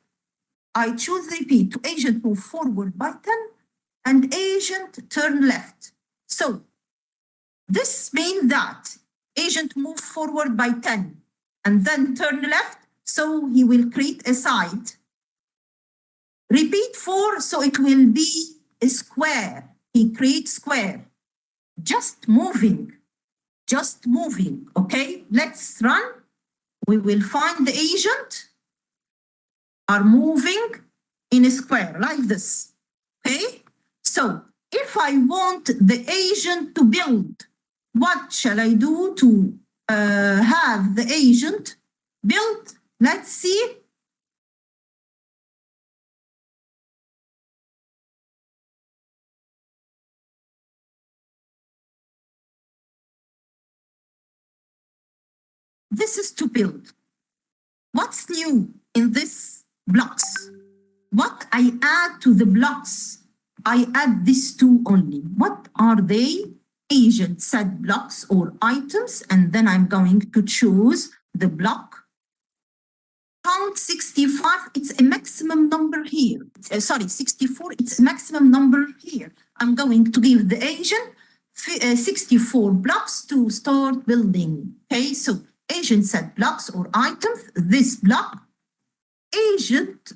I choose repeat to agent move forward by 10 and agent turn left. So this means that agent move forward by 10 and then turn left. So he will create a side. Repeat 4, so it will be a square. He creates square. Just moving. Okay, let's run. We will find the agent are moving in a square like this. Okay, so if I want the agent to build, what shall I do to have the agent build? Let's see. This is to build. What's new in this blocks? What I add to the blocks I add these two only. What are they? Agent set blocks or items, and then I'm going to choose the block. Count 65, it's a maximum number here. 64, it's a maximum number here. I'm going to give the agent 64 blocks to start building. Okay, so agent set blocks or items, this block. Agent,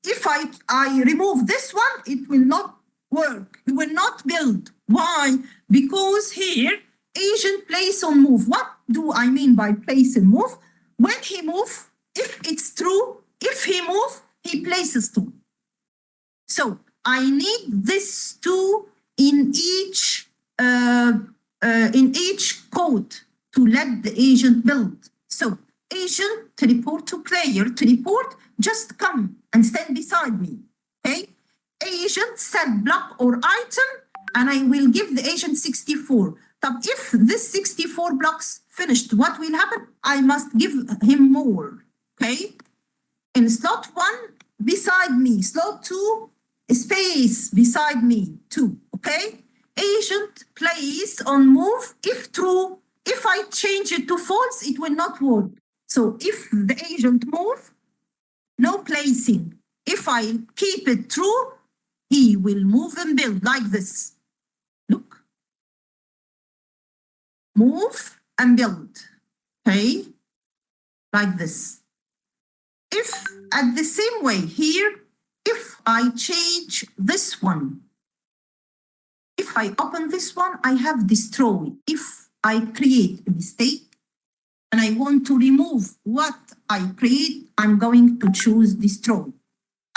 if I remove this one, it will not work. It will not build. Why? Because here, agent place on move. What do I mean by place and move? When he move, if it's true, if he move, he places two. So I need this two in each code to let the agent build. So agent teleport to player, teleport, just come and stand beside me. Okay? Agent set block or item, and I will give the agent 64. But if this 64 blocks finished, what will happen? I must give him more. Okay? In slot 1, beside me. Slot 2, space beside me, 2. Okay? Agent place on move. If true, if I change it to false, it will not work. So if the agent move, no placing. If I keep it true, he will move and build like this. Look. Move and build. Okay? Like this. If at the same way here, if I change this one, if I open this one, I have destroy. If I create a mistake and I want to remove what I create, I'm going to choose destroy.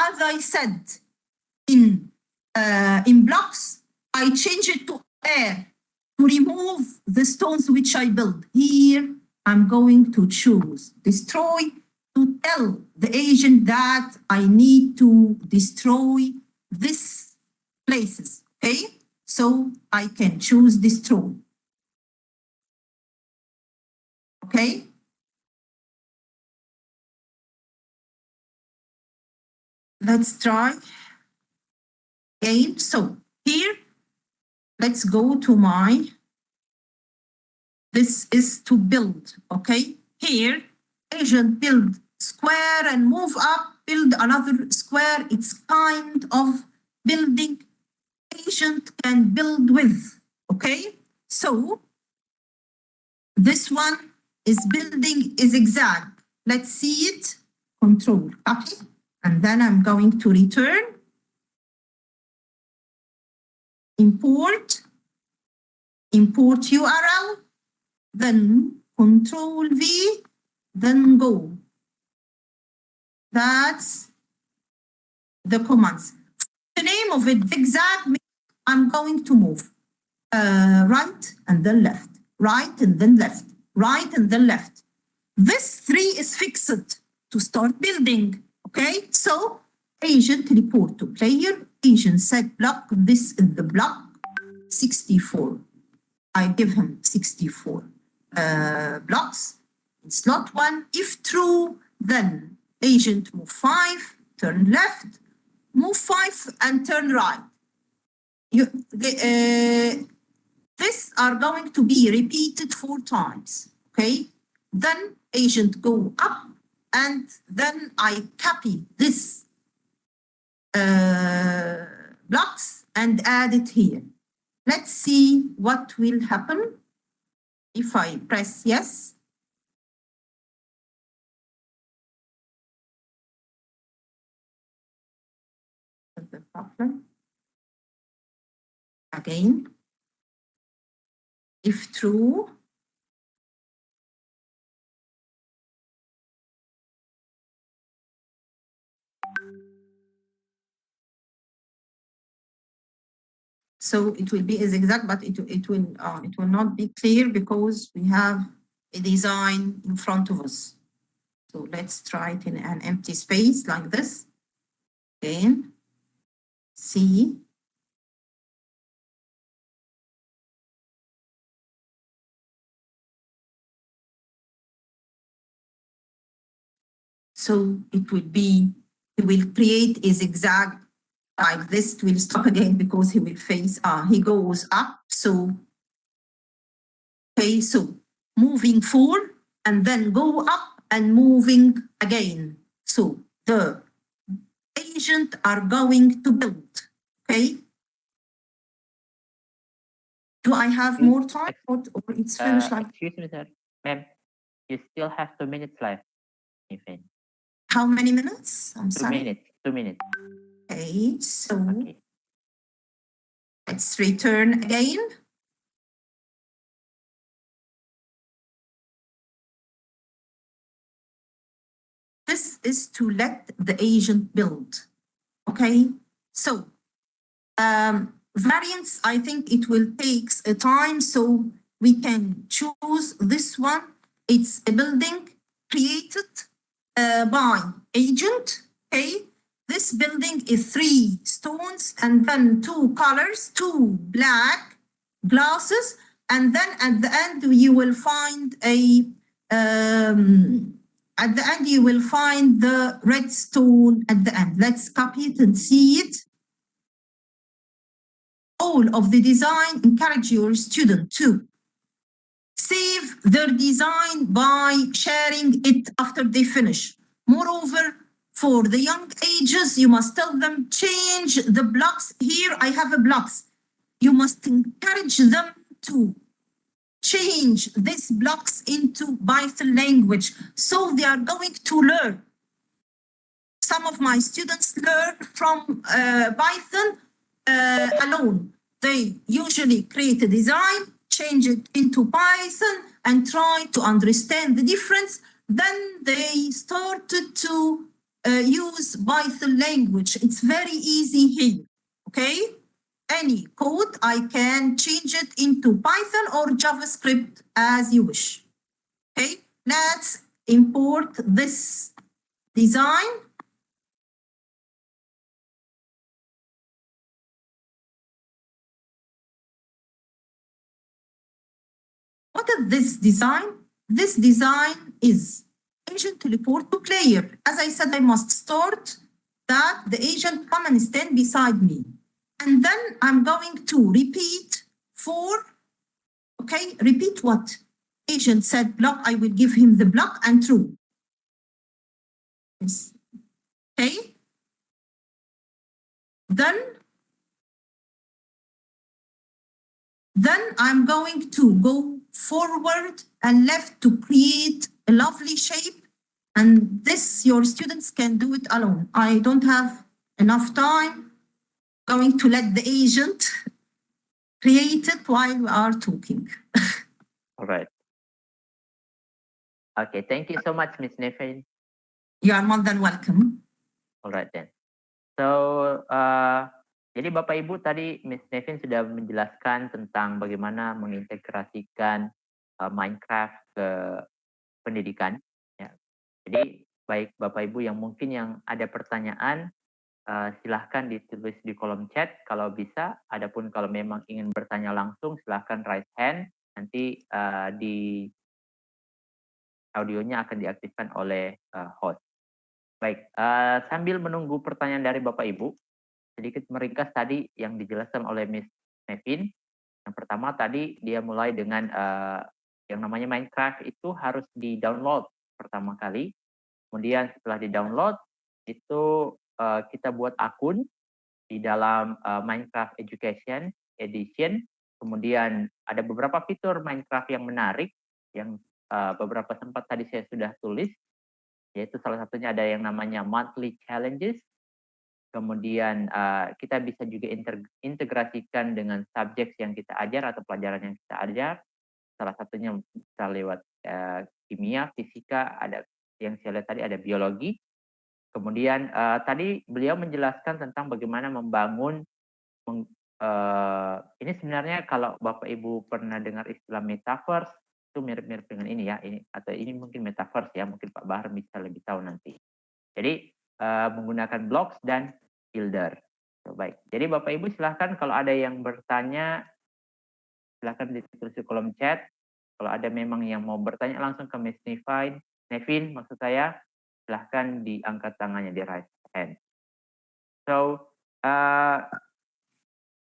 As I said in blocks, I change it to air to remove the stones which I build. Here, I'm going to choose destroy to tell the agent that I need to destroy these places, okay? So I can choose destroy. Okay? Let's try again. So here, let's go to this is to build, okay? Here, agent build square and move up, build another square. It's kind of building agent can build with, okay? So this one is building is zigzag. Let's see it. Control, copy. And then I'm going to return. Import URL, then Control V, then go. That's the commands. The name of it, zigzag, I'm going to move right and then left, right and then left, right and then left. This 3 is fixed to start building, okay? So agent report to player, agent set block, this is the block, 64. I give him 64 blocks. In slot 1, if true, then agent move 5, turn left, move 5 and turn right. These are going to be repeated 4 times, okay? Then agent go up and then I copy this blocks and add it here. Let's see what will happen if I press yes. The problem. Again, if true, so it will be a zigzag, but it will not be clear because we have a design in front of us. So let's try it in an empty space like this. Again, see. So it will create a zigzag like this. It will stop again because he will face, he goes up. So, okay, so moving forward and then go up and moving again. So the agent are going to build, okay? Do I have more time or it's finished like? Excuse me, sir. Ma'am, you still have 2 minutes left. Nevine. How many minutes? I'm 2 sorry. minutes. 2 minutes. Okay, so Okay. let's return again. This is to let the agent build. Okay, so variants, I think it will take a time, so we can choose this one. It's a building created by agent. Okay, this building is 3 stones and then 2 colors, 2 black glasses, and then at the end you will find at the end you will find the red stone at the end. Let's copy it and see it. All of the design, encourage your student to save their design by sharing it after they finish. Moreover, for the young ages, you must tell them change the blocks. Here I have a blocks. You must encourage them to change these blocks into Python language. So they are going to learn. Some of my students learn from Python alone. They usually create a design, change it into Python, and try to understand the difference. Then they started to use Python language. It's very easy here, okay? Any code, I can change it into Python or JavaScript as you wish, okay? Let's import this design. What is this design? This design is agent teleport to player. As I said, I must start that the agent come and stand beside me. And then I'm going to repeat for, okay, repeat what? Agent said block, I will give him the block and true. Yes. Okay. Then I'm going to go forward and left to create a lovely shape. And this, your students can do it alone. I don't have enough time. Going to let the agent create it while we are talking. All right. Okay, thank you so much, Miss Nevine. You are more than welcome. All right then. So, jadi Bapak Ibu tadi Miss Nevine sudah menjelaskan tentang bagaimana mengintegrasikan Minecraft ke pendidikan. Ya. Jadi baik Bapak Ibu yang mungkin yang ada pertanyaan, silahkan ditulis di kolom chat kalau bisa. Adapun kalau memang ingin bertanya langsung, silahkan raise hand. Nanti di audionya akan diaktifkan oleh host. Baik, sambil menunggu pertanyaan dari Bapak Ibu, sedikit meringkas tadi yang dijelaskan oleh Miss Nevine. Yang pertama tadi dia mulai dengan yang namanya Minecraft itu harus di-download pertama kali. Kemudian setelah di-download, itu kita buat akun di dalam Minecraft Education Edition. Kemudian ada beberapa fitur Minecraft yang menarik, yang beberapa tempat tadi saya sudah tulis, yaitu salah satunya ada yang namanya monthly challenges. Kemudian kita bisa juga integrasikan dengan subjek yang kita ajar atau pelajaran yang kita ajar. Salah satunya bisa lewat kimia, fisika, ada yang saya lihat tadi ada biologi. Kemudian tadi beliau menjelaskan tentang bagaimana membangun ini sebenarnya kalau Bapak Ibu pernah dengar istilah metaverse, itu mirip-mirip dengan ini ya, ini atau ini mungkin metaverse ya, mungkin Pak Bahar bisa lebih tahu nanti. Jadi menggunakan blocks dan builder. So, baik. Jadi Bapak Ibu silahkan kalau ada yang bertanya, silahkan ditulis di kolom chat. Kalau ada memang yang mau bertanya langsung ke Miss Nevine maksud saya, silahkan diangkat tangannya di raise hand. So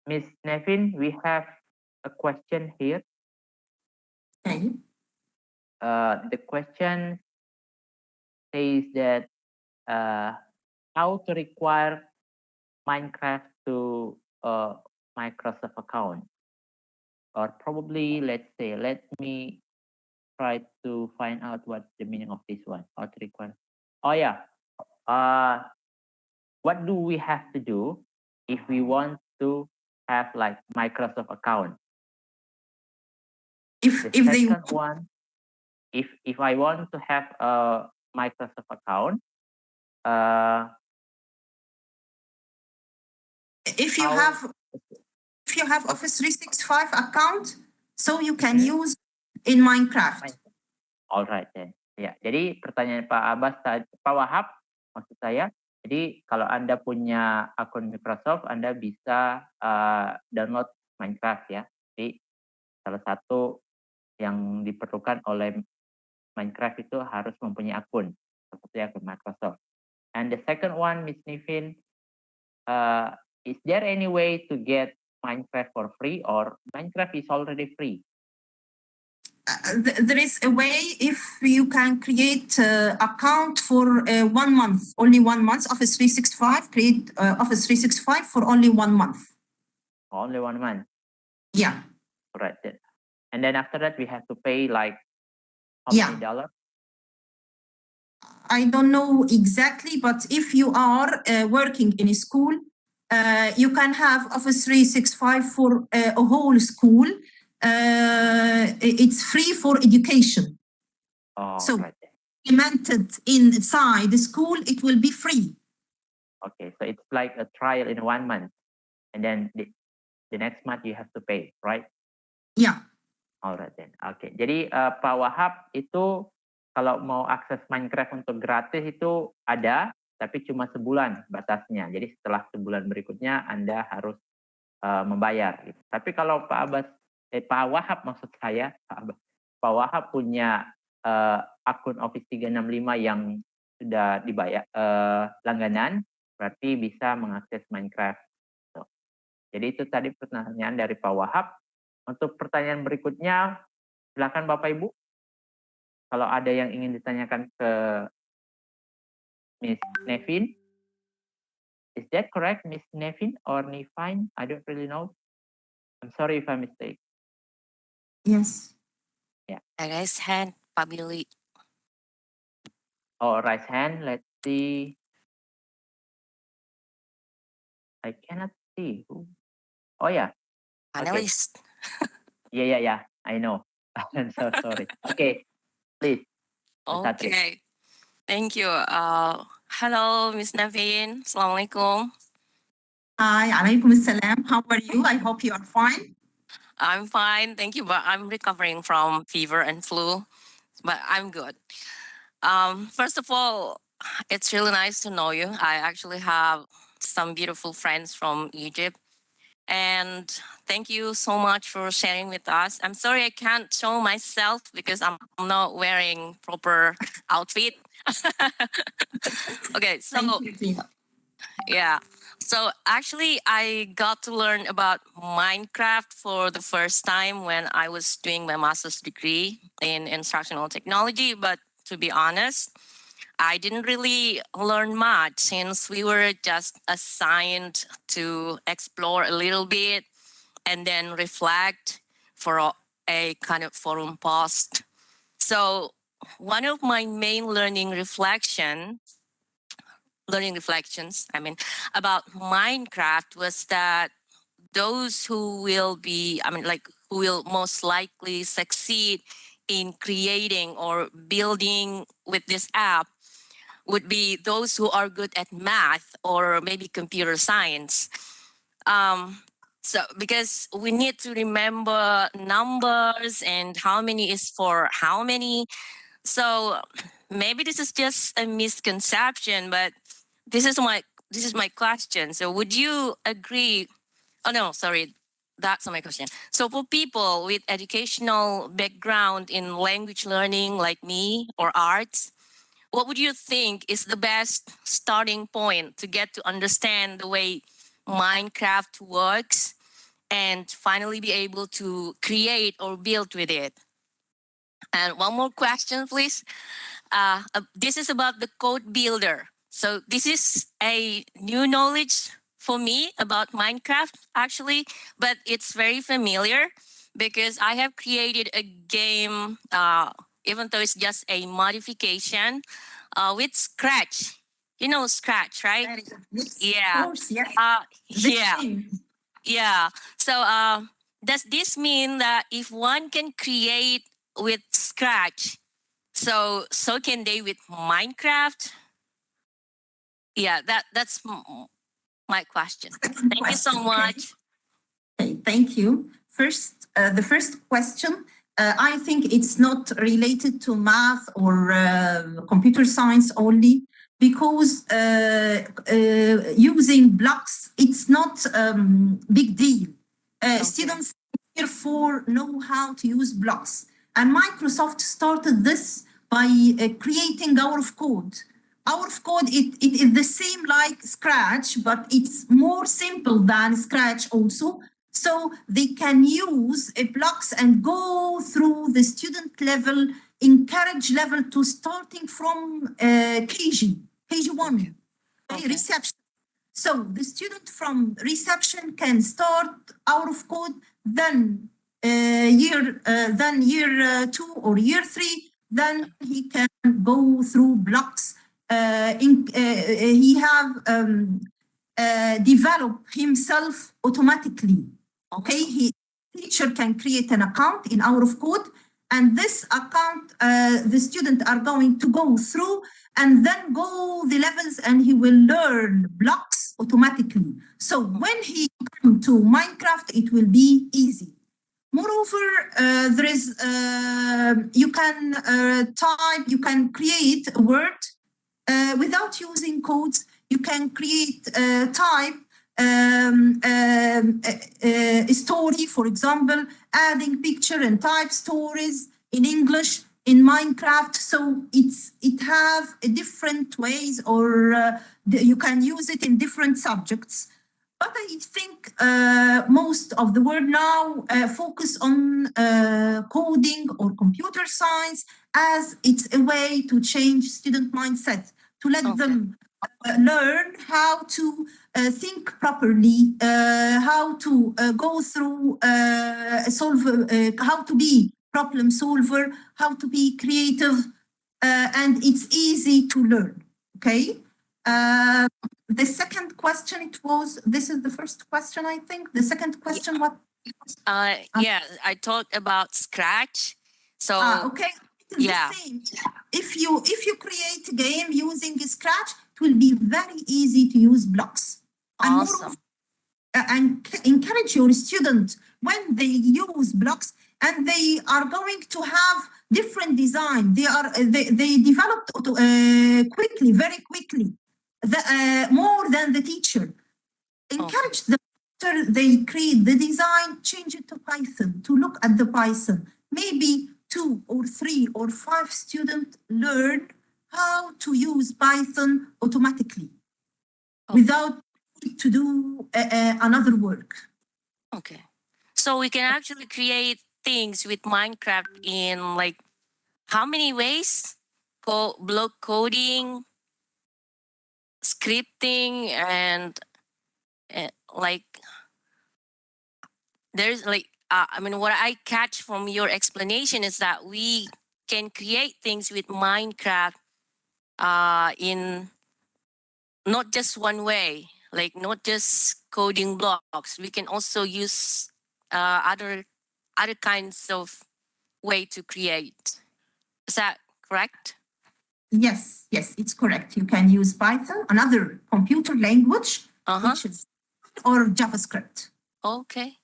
Miss Nevine, we have a question here. Okay. The question says that how to require Minecraft to Microsoft account, or probably let me try to find out what the meaning of this one. How to require? Oh yeah. What do we have to do if we want to have like Microsoft account? If The they second one, if I want to have a Microsoft account, if you have Office 365 account, so you can use in Minecraft. Alright then. Ya, jadi pertanyaan Pak Abbas tadi, Pak Wahab maksud saya. Jadi kalau Anda punya akun Microsoft, Anda bisa download Minecraft ya. Jadi salah satu yang diperlukan oleh Minecraft itu harus mempunyai akun, seperti akun Microsoft. And the second one, Miss Nevine, is there any way to get Minecraft for free, or Minecraft is already free? There is a way if you can create account for 1 month, only 1 month, Office 365, create Office 365 for only 1 month. Only 1 month? Yeah. Right. And then after that, we have to pay like how many dollars? I don't know exactly, but if you are working in a school, you can have Office 365 for a whole school. It's free for education. Oh, so right. Implemented inside the school, it will be free. Okay, so it's like a trial in 1 month, and then the next month you have to pay, right? Yeah. Alright then. Oke, jadi Pak Wahab itu kalau mau akses Minecraft untuk gratis itu ada, tapi cuma sebulan batasnya. Jadi setelah sebulan berikutnya Anda harus membayar. Gitu. Tapi kalau Pak Wahab maksud saya, Pak Wahab punya akun Office 365 yang sudah dibayar langganan, berarti bisa mengakses Minecraft. So, jadi itu tadi pertanyaan dari Pak Wahab. Untuk pertanyaan berikutnya, silakan Bapak Ibu. Kalau ada yang ingin ditanyakan ke Miss Nevine. Is that correct, Miss Nevine or Nevine? I don't really know. I'm sorry if I mistake. Yes. Yeah. Raise hand, Pak Billy. Oh, raise hand. Let's see. I cannot see who. Oh yeah. Analyst. Okay. Yeah. I know. I'm so sorry. Okay, please. Okay. Thank you. Hello, Miss Nevine. Assalamualaikum. Hi, alaikum assalam. How are you? I hope you are fine. I'm fine, thank you. But I'm recovering from fever and flu, but I'm good. First of all, it's really nice to know you. I actually have some beautiful friends from Egypt. And thank you so much for sharing with us. I'm sorry I can't show myself because I'm not wearing proper outfit. Okay, so yeah. So actually I got to learn about Minecraft for the first time when I was doing my master's degree in instructional technology. But to be honest, I didn't really learn much since we were just assigned to explore a little bit and then reflect for a kind of forum post. So one of my main learning reflections, about Minecraft was that those who will who will most likely succeed in creating or building with this app would be those who are good at math or maybe computer science. So because we need to remember numbers and how many is for how many. So maybe this is just a misconception, but this is my question. So would you agree? Oh no, sorry. That's not my question. So for people with educational background in language learning like me or arts, what would you think is the best starting point to get to understand the way Minecraft works and finally be able to create or build with it. And one more question, please. This is about the code builder. So this is a new knowledge for me about Minecraft, actually, but it's very familiar because I have created a game, even though it's just a modification, with Scratch. You know Scratch, right? Yes, Yeah. of course, yes. Yeah. Same. Yeah. So does this mean that if one can create with Scratch, so can they with Minecraft? Yeah, that's my question. Thank you so much. Okay, thank you. First, the first question, I think it's not related to math or computer science only, because using blocks, it's not big deal. Students therefore know how to use blocks. And Microsoft started this by creating Hour of Code. Hour of Code, it is the same like Scratch, but it's more simple than Scratch also. So they can use blocks and go through the student level, encourage level to starting from KG1, reception. So the student from reception can start Hour of Code, then year 2 or year 3, then he can go through blocks. He have developed himself automatically. Okay, teacher can create an account in Hour of Code, and this account the student are going to go through and then go the levels, and he will learn blocks automatically. So when he come to Minecraft, it will be easy. Moreover, there is you can type, you can create a word without using codes. You can create type a story, for example, adding picture and type stories in English in Minecraft. So it have different ways, or you can use it in different subjects. But I think most of the world now focus on coding or computer science, as it's a way to change student mindset, to let them learn how to think properly, how to go through, how to be problem solver, how to be creative, and it's easy to learn. Okay. The second question, this is the first question, I think. The second question, what? Yeah, I talked about Scratch. So okay. Yeah. The same. If you create a game using Scratch, it will be very easy to use blocks. Awesome. And encourage your students when they use blocks, and they are going to have different design. They developed quickly, very quickly, more than the teacher. Encourage them after they create the design, change it to Python, to look at the Python. Maybe 2 or 3 or 5 students learn how to use Python automatically without to do another work. Okay. So we can actually create things with Minecraft in like how many ways? Block coding, scripting, and like there's like I mean, what I catch from your explanation is that we can create things with Minecraft in not just one way, like not just coding blocks. We can also use other kinds of way to create. Is that correct? Yes, it's correct. You can use Python, another computer language, which is or JavaScript. Okay.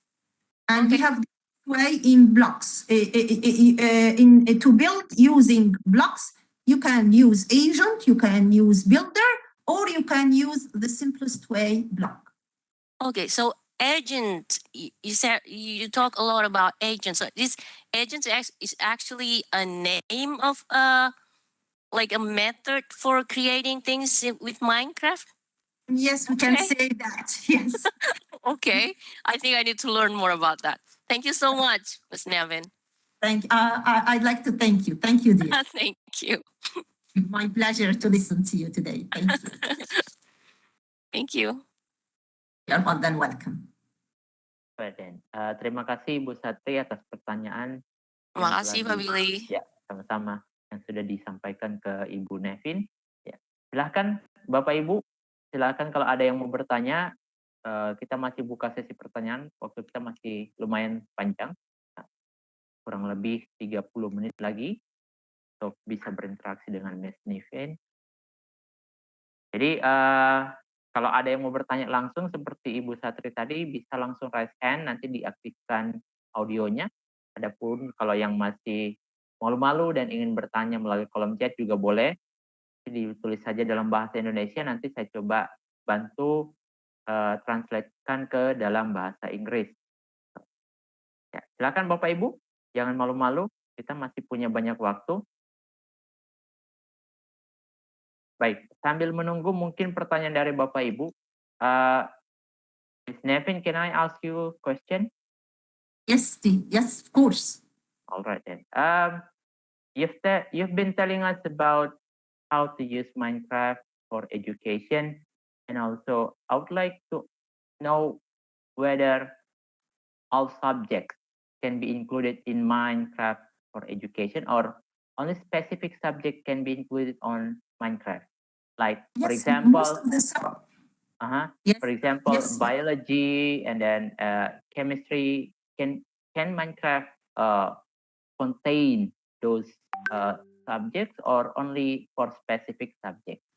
And we have way in blocks. To build using blocks, you can use agent, you can use builder, or you can use the simplest way, block. Okay, so agent, you said you talk a lot about agents. So this agent is actually a name of like a method for creating things with Minecraft? Yes, we can Okay. say that. Yes. Okay. I think I need to learn more about that. Thank you so much, Ms. Nevine. I'd like to thank you. Thank you, dear. Thank you. My pleasure to listen to you today. Thank you. Thank you. You're more than welcome. Baik, terima kasih Ibu Satri atas pertanyaan Terima yang kasih, telah Pak Billy. Ya, sama-sama yang sudah disampaikan ke Ibu Nevine. Ya, silahkan Bapak Ibu, silahkan kalau ada yang mau bertanya, kita masih buka sesi pertanyaan. Waktu kita masih lumayan panjang, kurang lebih 30 menit lagi untuk bisa berinteraksi dengan Ms. Nevine. Jadi kalau ada yang mau bertanya langsung seperti Ibu Satri tadi, bisa langsung raise hand, nanti diaktifkan audionya. Adapun kalau yang masih malu-malu dan ingin bertanya melalui kolom chat juga boleh. Ditulis saja dalam bahasa Indonesia, nanti saya coba bantu translatekan ke dalam bahasa Inggris. Ya, silakan Bapak Ibu, jangan malu-malu, kita masih punya banyak waktu. Baik, sambil menunggu mungkin pertanyaan dari Bapak Ibu. Ms. Nevine, can I ask you a question? Yes, yes, of course. All right then. You've been telling us about how to use Minecraft for education, and also I would like to know whether all subjects can be included in Minecraft for education, or only specific subject can be included on Minecraft. Like for Yes, example, most of the yes, for example, yes. biology and then chemistry. Can Minecraft contain those subjects, or only for specific subjects?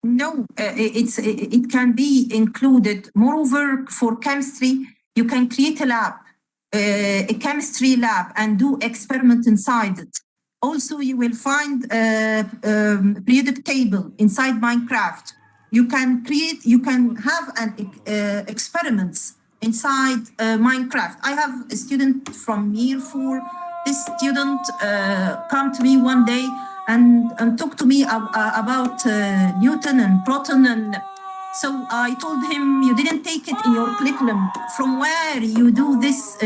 No, it can be included. Moreover, for chemistry, you can create a lab, a chemistry lab, and do experiment inside it. Also, you will find a periodic table inside Minecraft. You can have experiments inside Minecraft. I have a student from year 4. This student come to me one day and talk to me about Newton and proton, and so I told him, you didn't take it in your curriculum. From where you do this,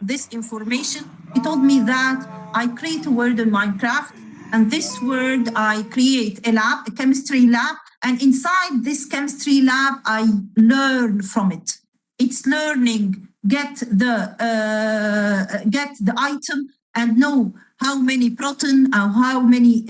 this information? He told me that I create a world in Minecraft, and this world I create a lab, a chemistry lab, and inside this chemistry lab I learn from it. It's learning, get the item and know how many proton, how many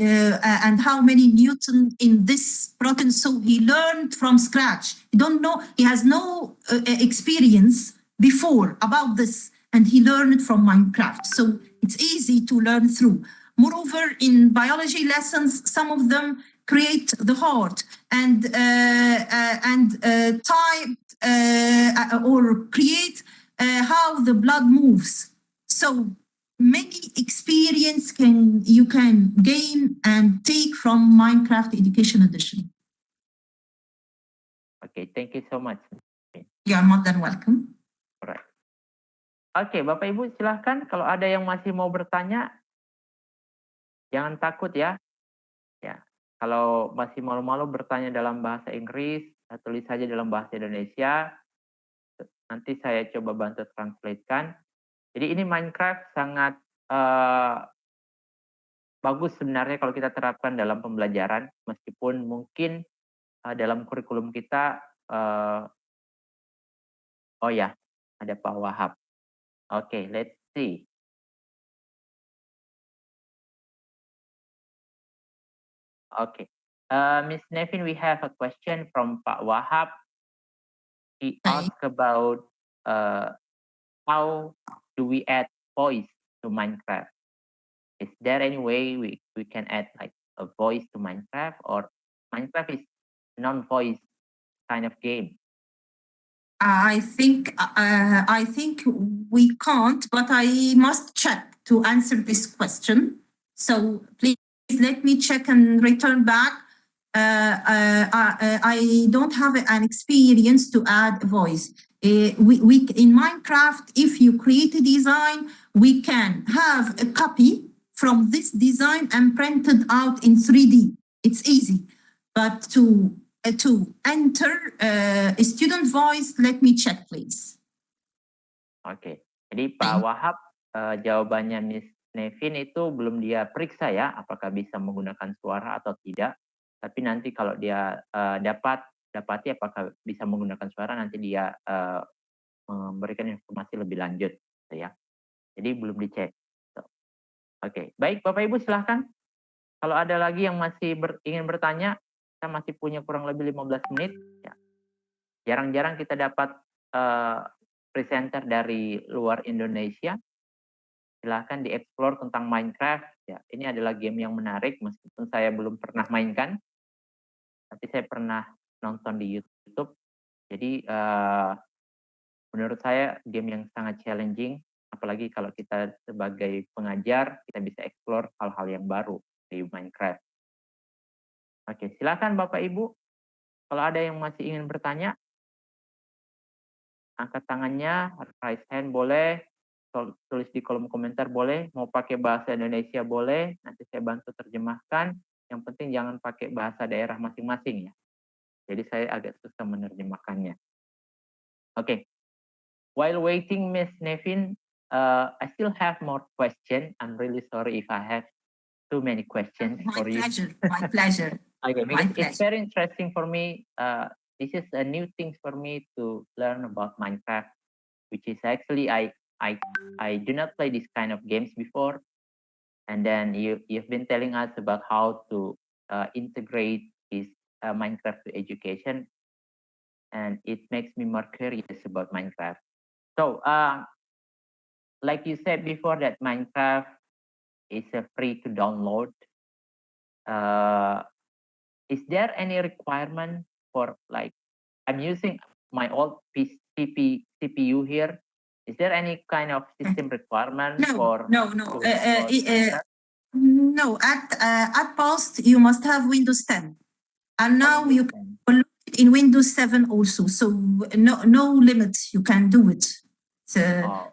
Newton in this proton. So he learned from scratch. He don't know, he has no experience before about this, and he learned from Minecraft. So it's easy to learn through. Moreover, in biology lessons, some of them create the heart and or create how the blood moves. So many experience you can gain and take from Minecraft Education Edition. Okay, thank you so much. You are more than welcome. Alright. Oke, Bapak Ibu silahkan kalau ada yang masih mau bertanya, jangan takut ya. Ya, kalau masih malu-malu bertanya dalam bahasa Inggris, tulis saja dalam bahasa Indonesia. Nanti saya coba bantu translatekan. Jadi ini Minecraft sangat bagus sebenarnya kalau kita terapkan dalam pembelajaran, meskipun mungkin dalam kurikulum kita, oh ya, ada Pak Wahab. Okay, let's see. Okay, Ms. Nevine, we have a question from Pak Wahab. He asked about how do we add voice to Minecraft? Is there any way we can add like a voice to Minecraft, or Minecraft is non-voice kind of game? I think we can't, but I must check to answer this question. So please let me check and return back. I don't have an experience to add a voice. We in Minecraft, if you create a design, we can have a copy from this design and print it out in 3D. It's easy, but to to enter a student voice, let me check, please. Oke, jadi Pak Wahab jawabannya Miss Nevine itu belum dia periksa ya, apakah bisa menggunakan suara atau tidak. Tapi nanti kalau dia dapati apakah bisa menggunakan suara, nanti dia memberikan informasi lebih lanjut, gitu ya. Jadi belum dicek. Oke, baik Bapak Ibu silahkan. Kalau ada lagi yang masih ingin bertanya, kita masih punya kurang lebih 15 menit. Ya. Jarang-jarang kita dapat presenter dari luar Indonesia. Silahkan dieksplor tentang Minecraft. Ya, ini adalah game yang menarik meskipun saya belum pernah mainkan, tapi saya pernah nonton di YouTube. Jadi menurut saya game yang sangat challenging, apalagi kalau kita sebagai pengajar kita bisa eksplor hal-hal yang baru di Minecraft. Oke, silakan Bapak Ibu. Kalau ada yang masih ingin bertanya, angkat tangannya, raise hand boleh, tulis di kolom komentar boleh, mau pakai bahasa Indonesia boleh, nanti saya bantu terjemahkan. Yang penting jangan pakai bahasa daerah masing-masing ya. Jadi saya agak susah menerjemahkannya. Oke. While waiting, Miss Nevine, I still have more questions. I'm really sorry if I have too many questions for you. My pleasure. Okay, because it's very interesting for me. This is a new thing for me to learn about Minecraft, which is actually I do not play this kind of games before, and then you've been telling us about how to integrate this Minecraft to education, and it makes me more curious about Minecraft. So, like you said before, that Minecraft is free to download. Is there any requirement for, like, I'm using my old CPU here. Is there any kind of system requirement for? No. At post you must have Windows 10, and now you can load it in Windows 7 also. So no limits. You can do it.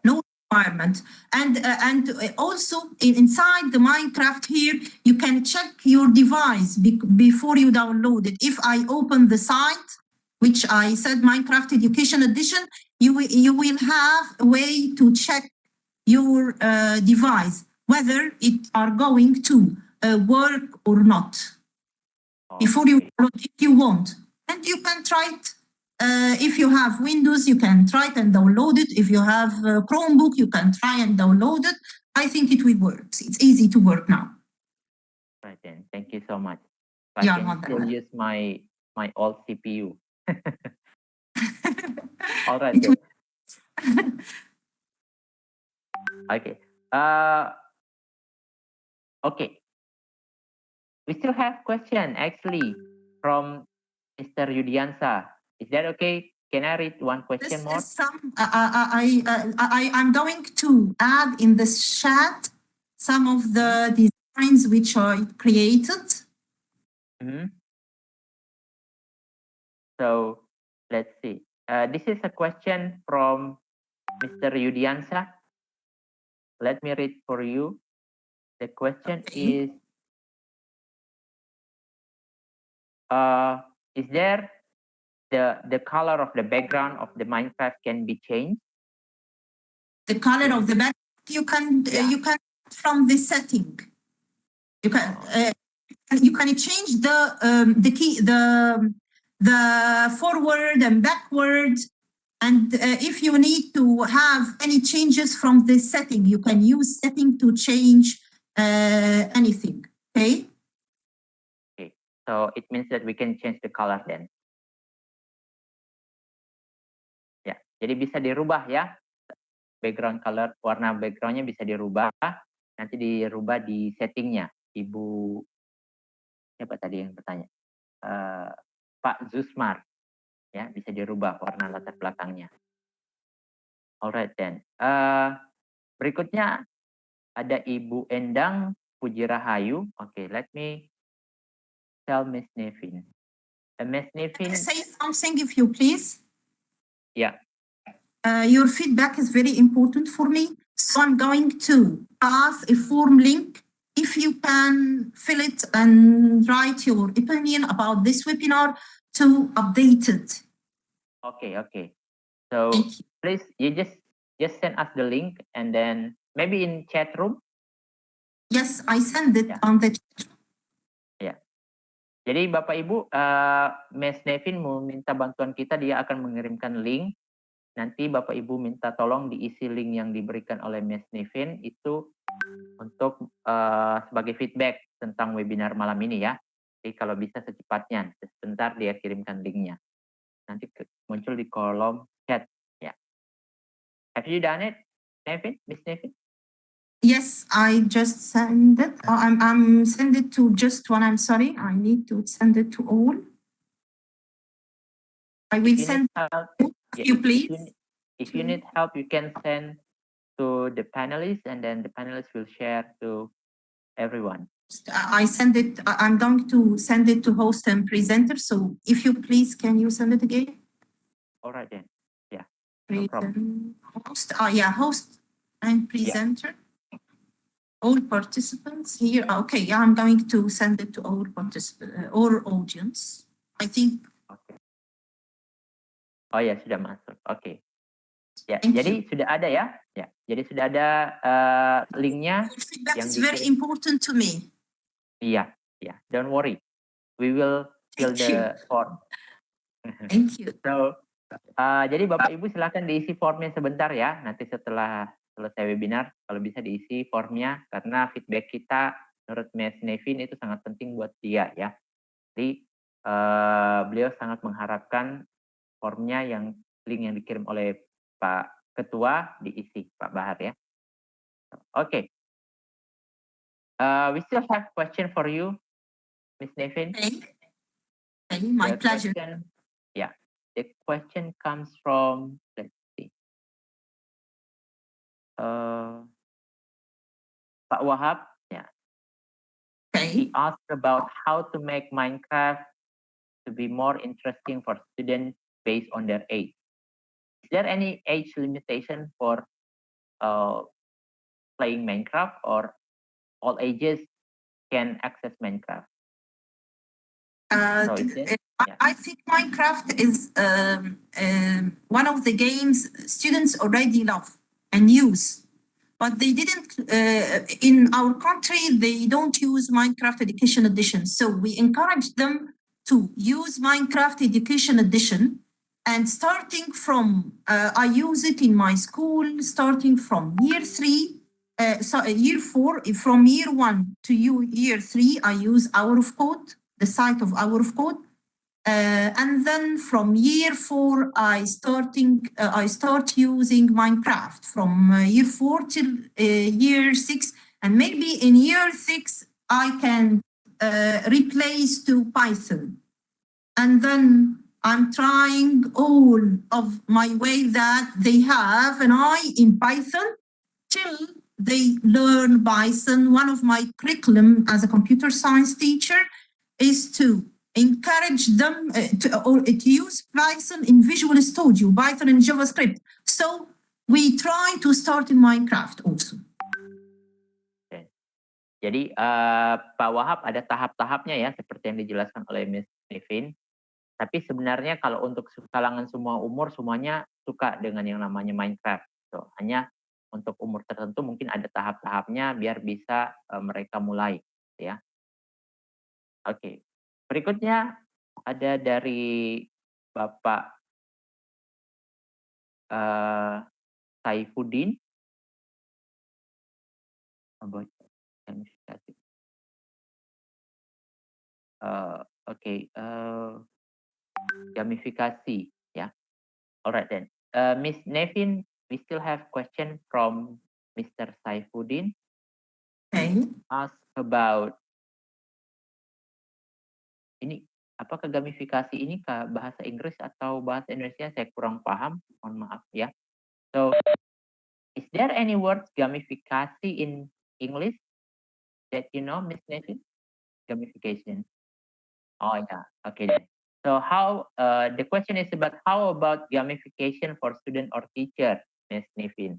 No requirement. And also inside the Minecraft here, you can check your device before you download it. If I open the site, which I said Minecraft Education Edition, you will have a way to check your device, whether it are going to work or not. Before you download, if you want. And you can try it. If you have Windows, you can try it and download it. If you have Chromebook, you can try and download it. I think it will work. It's easy to work now. Right then. Thank you so much. I can still use my old CPU. All right. Okay. Okay. We still have question actually from Mr. Yudiansa. Is that okay? Can I read one question more? I'm going to add in the chat some of the designs which are created. So let's see. This is a question from Mr. Yudiansa. Let me read for you. The question is there the color of the background of the Minecraft can be changed? The color of the background you can from the setting. You can change the forward and backward, and if you need to have any changes from this setting, you can use setting to change anything. Okay. Okay. So it means that we can change the color then. Ya, jadi bisa dirubah ya. Background color, warna backgroundnya bisa dirubah. Nanti dirubah di settingnya. Ibu, siapa tadi yang bertanya? Pak Zusmar. Ya, bisa dirubah warna latar belakangnya. Alright then. Berikutnya ada Ibu Endang Pujirahayu. Okay, let me tell Miss Nevine. Miss Nevine. Say something if you please. Yeah. Your feedback is very important for me. So I'm going to pass a form link. If you can fill it and write your opinion about this webinar, to update it. Okay, okay. So Thank you. please, you just send us the link, and then maybe in chat room. Yes, I send it Yeah. on the chat. Jadi Bapak Ibu, Miss Nevine mau minta bantuan kita, dia akan mengirimkan link. Nanti Bapak Ibu minta tolong diisi link yang diberikan oleh Miss Nevine itu untuk sebagai feedback tentang webinar malam ini ya. Jadi kalau bisa secepatnya, sebentar dia kirimkan linknya. Nanti muncul di kolom chat ya. Have you done it, Nevine, Miss Nevine? Yes, I just send it. I'm send it to just one. I'm sorry. I need to send it to all. I will If you send need help, you, please. if you need help, you can send to the panelists, and then the panelists will share to everyone. I send it. I'm going to send it to host and presenter. So if you please, can you send it again? All right then. Yeah. No problem. Host. Yeah, host and presenter. All participants here. Okay, yeah, I'm going to send it to all participants, all audience. I think. Okay. Oh ya, sudah masuk. Oke. Ya, Thank jadi you. sudah ada ya. Ya, jadi sudah ada linknya. Your feedback yang is very important to me. Iya, ya. Don't worry. We will fill Thank you. the form. Thank you. So, jadi Bapak Ibu silakan diisi formnya sebentar ya. Nanti setelah selesai webinar, kalau bisa diisi formnya karena feedback kita menurut Miss Nevine itu sangat penting buat dia ya. Jadi beliau sangat mengharapkan formnya yang link yang dikirim oleh Pak Ketua diisi, Pak Bahar ya. Oke. We still have question for you, Miss Nevine. Okay, my pleasure. Yeah, the question comes from, let's see. Pak Wahab, yeah. He Okay. asked about how to make Minecraft to be more interesting for students based on their age. Is there any age limitation for playing Minecraft, or all ages can access Minecraft? So I think Minecraft is one of the games students already love and use, but they didn't, in our country, they don't use Minecraft Education Edition. So we encourage them to use Minecraft Education Edition. And starting from, I use it in my school, starting from year 3, year 4, from year 1 to year 3, I use Hour of Code, the site of Hour of Code. And then from year 4, I start using Minecraft from year 4 till year 6. And maybe in year 6, I can replace to Python. And then I'm trying all of my way that they have an eye in Python till they learn Python. One of my curriculum as a computer science teacher is to encourage them to use Python in Visual Studio, Python and JavaScript. So we try to start in Minecraft also. Okay. Jadi Pak Wahab ada tahap-tahapnya ya, seperti yang dijelaskan oleh Miss Nevine. Tapi sebenarnya kalau untuk kalangan semua umur, semuanya suka dengan yang namanya Minecraft. So, hanya untuk umur tertentu mungkin ada tahap-tahapnya biar bisa mereka mulai. Ya. Oke. Berikutnya ada dari Bapak Saifuddin. Oke. Gamifikasi, ya. Alright then. Miss Nevine, we still have question from Mr. Saifuddin. Okay. Ask about ini, apakah gamifikasi ini bahasa Inggris atau bahasa Indonesia? Saya kurang paham, mohon maaf ya. So, is there any words gamifikasi in English that you know, Miss Nevine? Gamification. Oh yeah, okay then. So how the question is about how about gamification for student or teacher, Miss Nevine?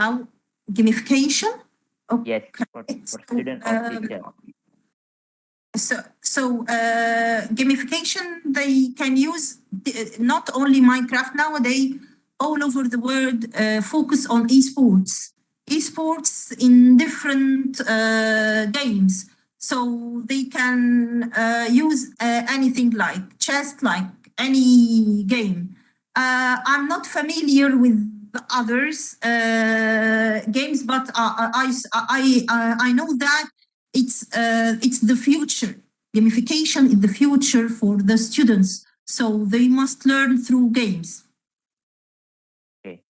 How gamification? Yes, for student or teacher. Gamification, they can use not only Minecraft nowadays, all over the world focus on esports. Esports in different games. So they can use anything like chess, like any game. I'm not familiar with the others games, but I know that it's the future. Gamification is the future for the students, so they must learn through games. Oke.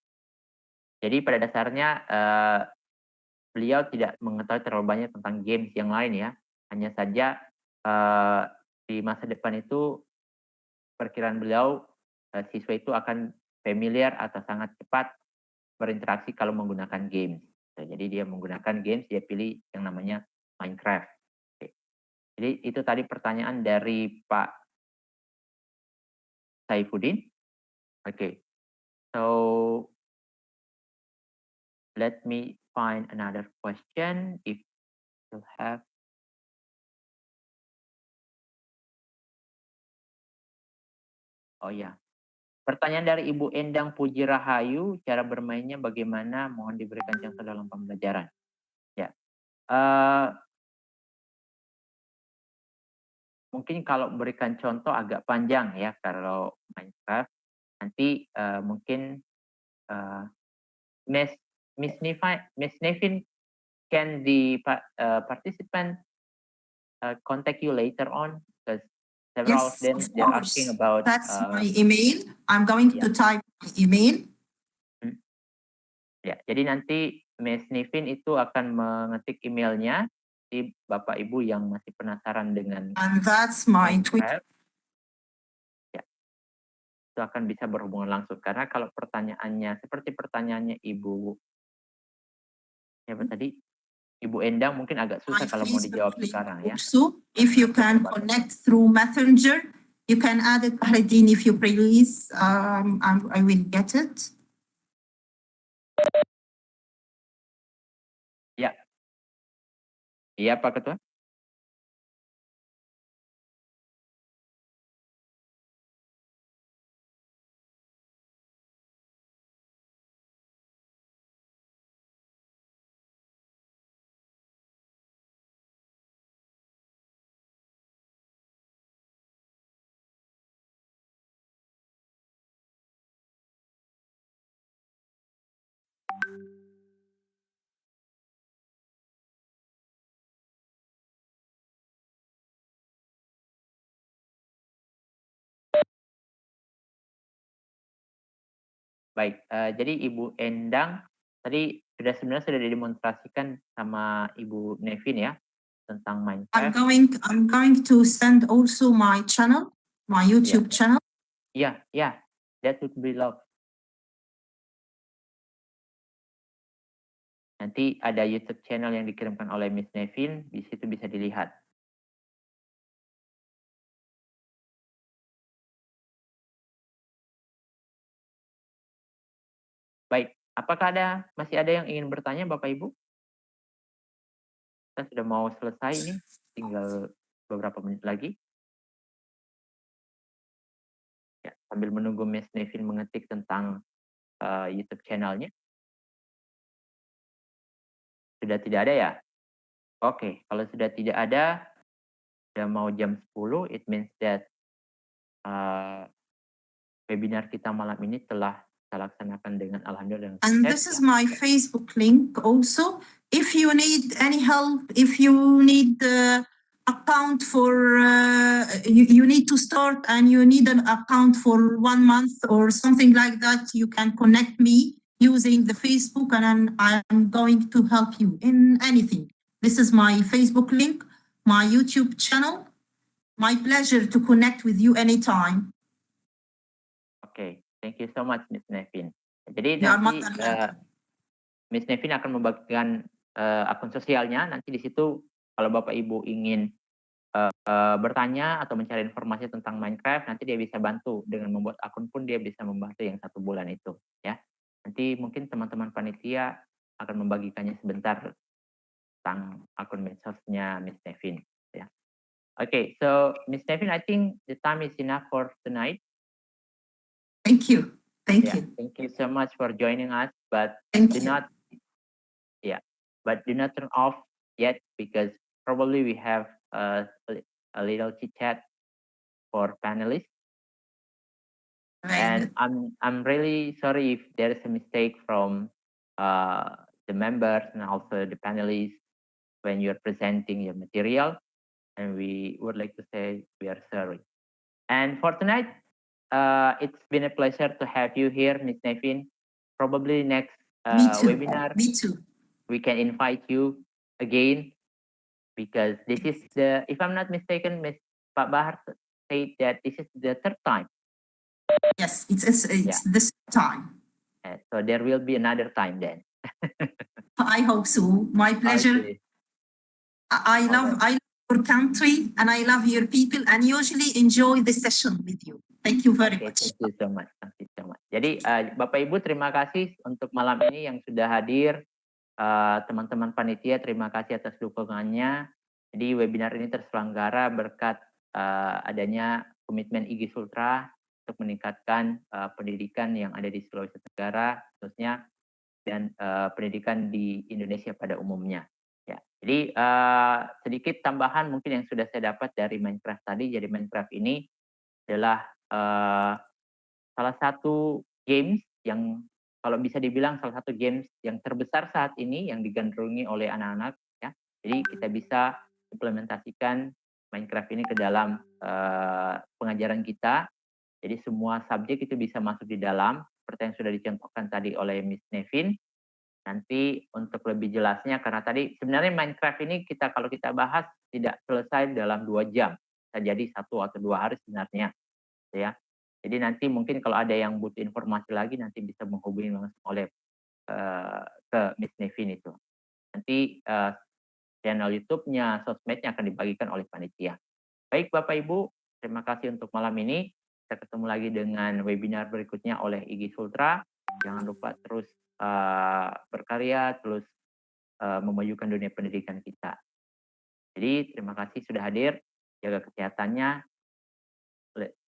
Jadi pada dasarnya beliau tidak mengetahui terlalu banyak tentang games yang lain ya. Hanya saja di masa depan itu perkiraan beliau siswa itu akan familiar atau sangat cepat berinteraksi kalau menggunakan games. Jadi dia menggunakan games, dia pilih yang namanya Minecraft. Oke. Jadi itu tadi pertanyaan dari Pak Saifuddin. Oke. So let me find another question if you have. Oh ya. Pertanyaan dari Ibu Endang Puji Rahayu, cara bermainnya bagaimana? Mohon diberikan contoh dalam pembelajaran. Ya. Mungkin kalau berikan contoh agak panjang ya kalau Minecraft. Nanti mungkin Miss Nevine can the participant contact you later on, because several of them they're asking about. That's my email. I'm going to type my email. Ya, jadi nanti Miss Nevine itu akan mengetik emailnya di Bapak Ibu yang masih penasaran dengan. And that's my Twitter. Ya, itu akan bisa berhubungan langsung karena kalau pertanyaannya seperti pertanyaannya Ibu siapa tadi? Ibu Endang mungkin agak susah kalau mau dijawab sekarang ya. So, if you can connect through Messenger, you can add it, 𝕊𝕌𝕃𝕋ℝ𝔸, if you please. I will get it. Ya. Iya, Pak Ketua. Baik, jadi Ibu Endang tadi sebenarnya sudah didemonstrasikan sama Ibu Nevine ya tentang Minecraft. I'm going to send also my channel, my YouTube channel. Yeah, that would be love. Nanti ada YouTube channel yang dikirimkan oleh Miss Nevine, di situ bisa dilihat. Baik, apakah masih ada yang ingin bertanya Bapak Ibu? Kita sudah mau selesai ini, tinggal beberapa menit lagi. Ya, sambil menunggu Miss Nevine mengetik tentang YouTube channelnya. Sudah tidak ada ya? Oke, kalau sudah tidak ada, sudah mau jam 10, it means that webinar kita malam ini telah kita laksanakan dengan alhamdulillah. And this is my Facebook link also. If you need any help, if you need account for, you need to start and you need an account for 1 month or something like that, you can connect me using the Facebook and I'm going to help you in anything. This is my Facebook link, my YouTube channel. My pleasure to connect with you anytime. Oke, thank you so much, Miss Nevine. Jadi nanti Miss Nevine akan membagikan akun sosialnya. Nanti di situ kalau Bapak Ibu ingin bertanya atau mencari informasi tentang Minecraft, nanti dia bisa bantu. Dengan membuat akun pun dia bisa membantu yang 1 bulan itu. Ya, nanti mungkin teman-teman panitia akan membagikannya sebentar tentang akun medsosnya Miss Nevine. Ya. Okay, so Miss Nevine, I think the time is enough for tonight. Thank you. Thank Yeah, you. thank you so much for joining us, but Thank do you. not, but do not turn off yet because probably we have a little chit chat for panelists. Very And good. I'm really sorry if there is a mistake from the members and also the panelists when you're presenting your material, and we would like to say we are sorry. And for tonight, it's been a pleasure to have you here, Ms. Nevine. Probably next Me too. webinar, Me too. we can invite you again because this is the, if I'm not mistaken, Ms. Pak Bahar said that this is the third time. Yes, it's this time. So there will be another time then. I hope so. My pleasure. Okay. I love your country and I love your people and usually enjoy the session with you. Thank you very much. Thank you so much. Thank you so much. Jadi Bapak Ibu terima kasih untuk malam ini yang sudah hadir. Teman-teman panitia terima kasih atas dukungannya. Jadi webinar ini terselenggara berkat adanya komitmen IG Sultra untuk meningkatkan pendidikan yang ada di Sulawesi Tenggara khususnya dan pendidikan di Indonesia pada umumnya. Ya, jadi sedikit tambahan mungkin yang sudah saya dapat dari Minecraft tadi. Jadi Minecraft ini adalah salah satu games yang kalau bisa dibilang salah satu games yang terbesar saat ini yang digandrungi oleh anak-anak. Ya, jadi kita bisa implementasikan Minecraft ini ke dalam pengajaran kita. Jadi semua subjek itu bisa masuk di dalam seperti yang sudah dicontohkan tadi oleh Miss Nevine. Nanti untuk lebih jelasnya, karena tadi sebenarnya Minecraft ini kalau kita bahas tidak selesai dalam 2 jam, bisa jadi 1 atau 2 hari sebenarnya, ya. Jadi nanti mungkin kalau ada yang butuh informasi lagi nanti bisa menghubungi langsung oleh ke Miss Nevine itu. Nanti channel YouTube-nya, sosmednya akan dibagikan oleh panitia. Baik Bapak Ibu, terima kasih untuk malam ini. Kita ketemu lagi dengan webinar berikutnya oleh IG Sultra. Jangan lupa terus berkarya, terus memajukan dunia pendidikan kita. Jadi terima kasih sudah hadir, jaga kesehatannya.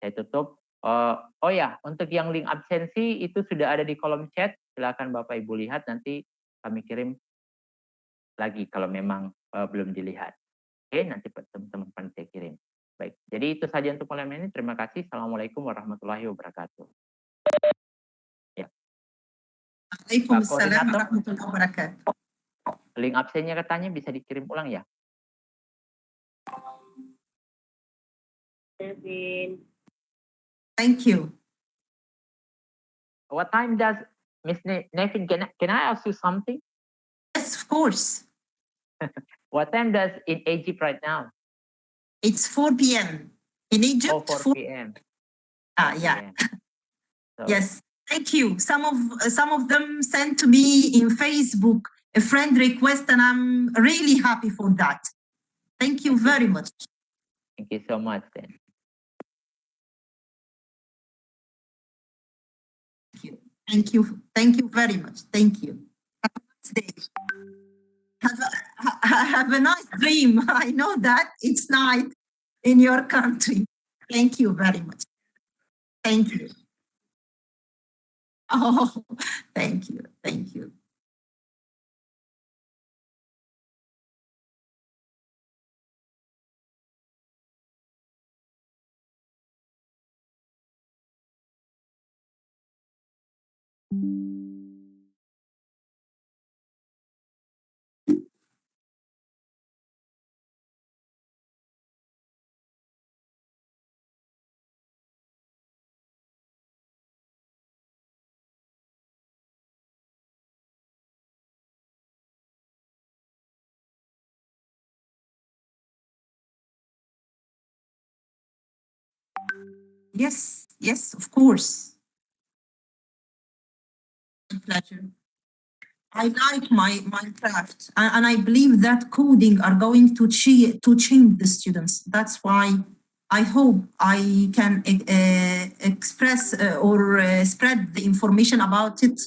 Saya tutup. Oh ya, untuk yang link absensi itu sudah ada di kolom chat. Silakan Bapak Ibu lihat, nanti kami kirim lagi kalau memang belum dilihat. Oke, nanti teman-teman panitia kirim. Baik, jadi itu saja untuk malam ini. Terima kasih. Assalamualaikum warahmatullahi wabarakatuh. Waalaikumsalam warahmatullahi wabarakatuh. Link absennya katanya bisa dikirim ulang ya? Thank you. What time does Miss Nevine, can I ask you something? Yes, of course. What time does in Egypt right now? It's 4 p.m. In Egypt. 4 p.m. Yeah. So, yes. Thank you. Some of them sent to me in Facebook a friend request, and I'm really happy for that. Thank you very much. Thank you so much then. Thank you. Thank you very much. Thank you. Have a nice day. Have a nice dream. I know that it's night in your country. Thank you very much. Thank you. Oh, thank you. Thank you. Yes, yes, of course. My pleasure. I like Minecraft, and I believe that coding are going to change the students. That's why I hope I can express or spread the information about it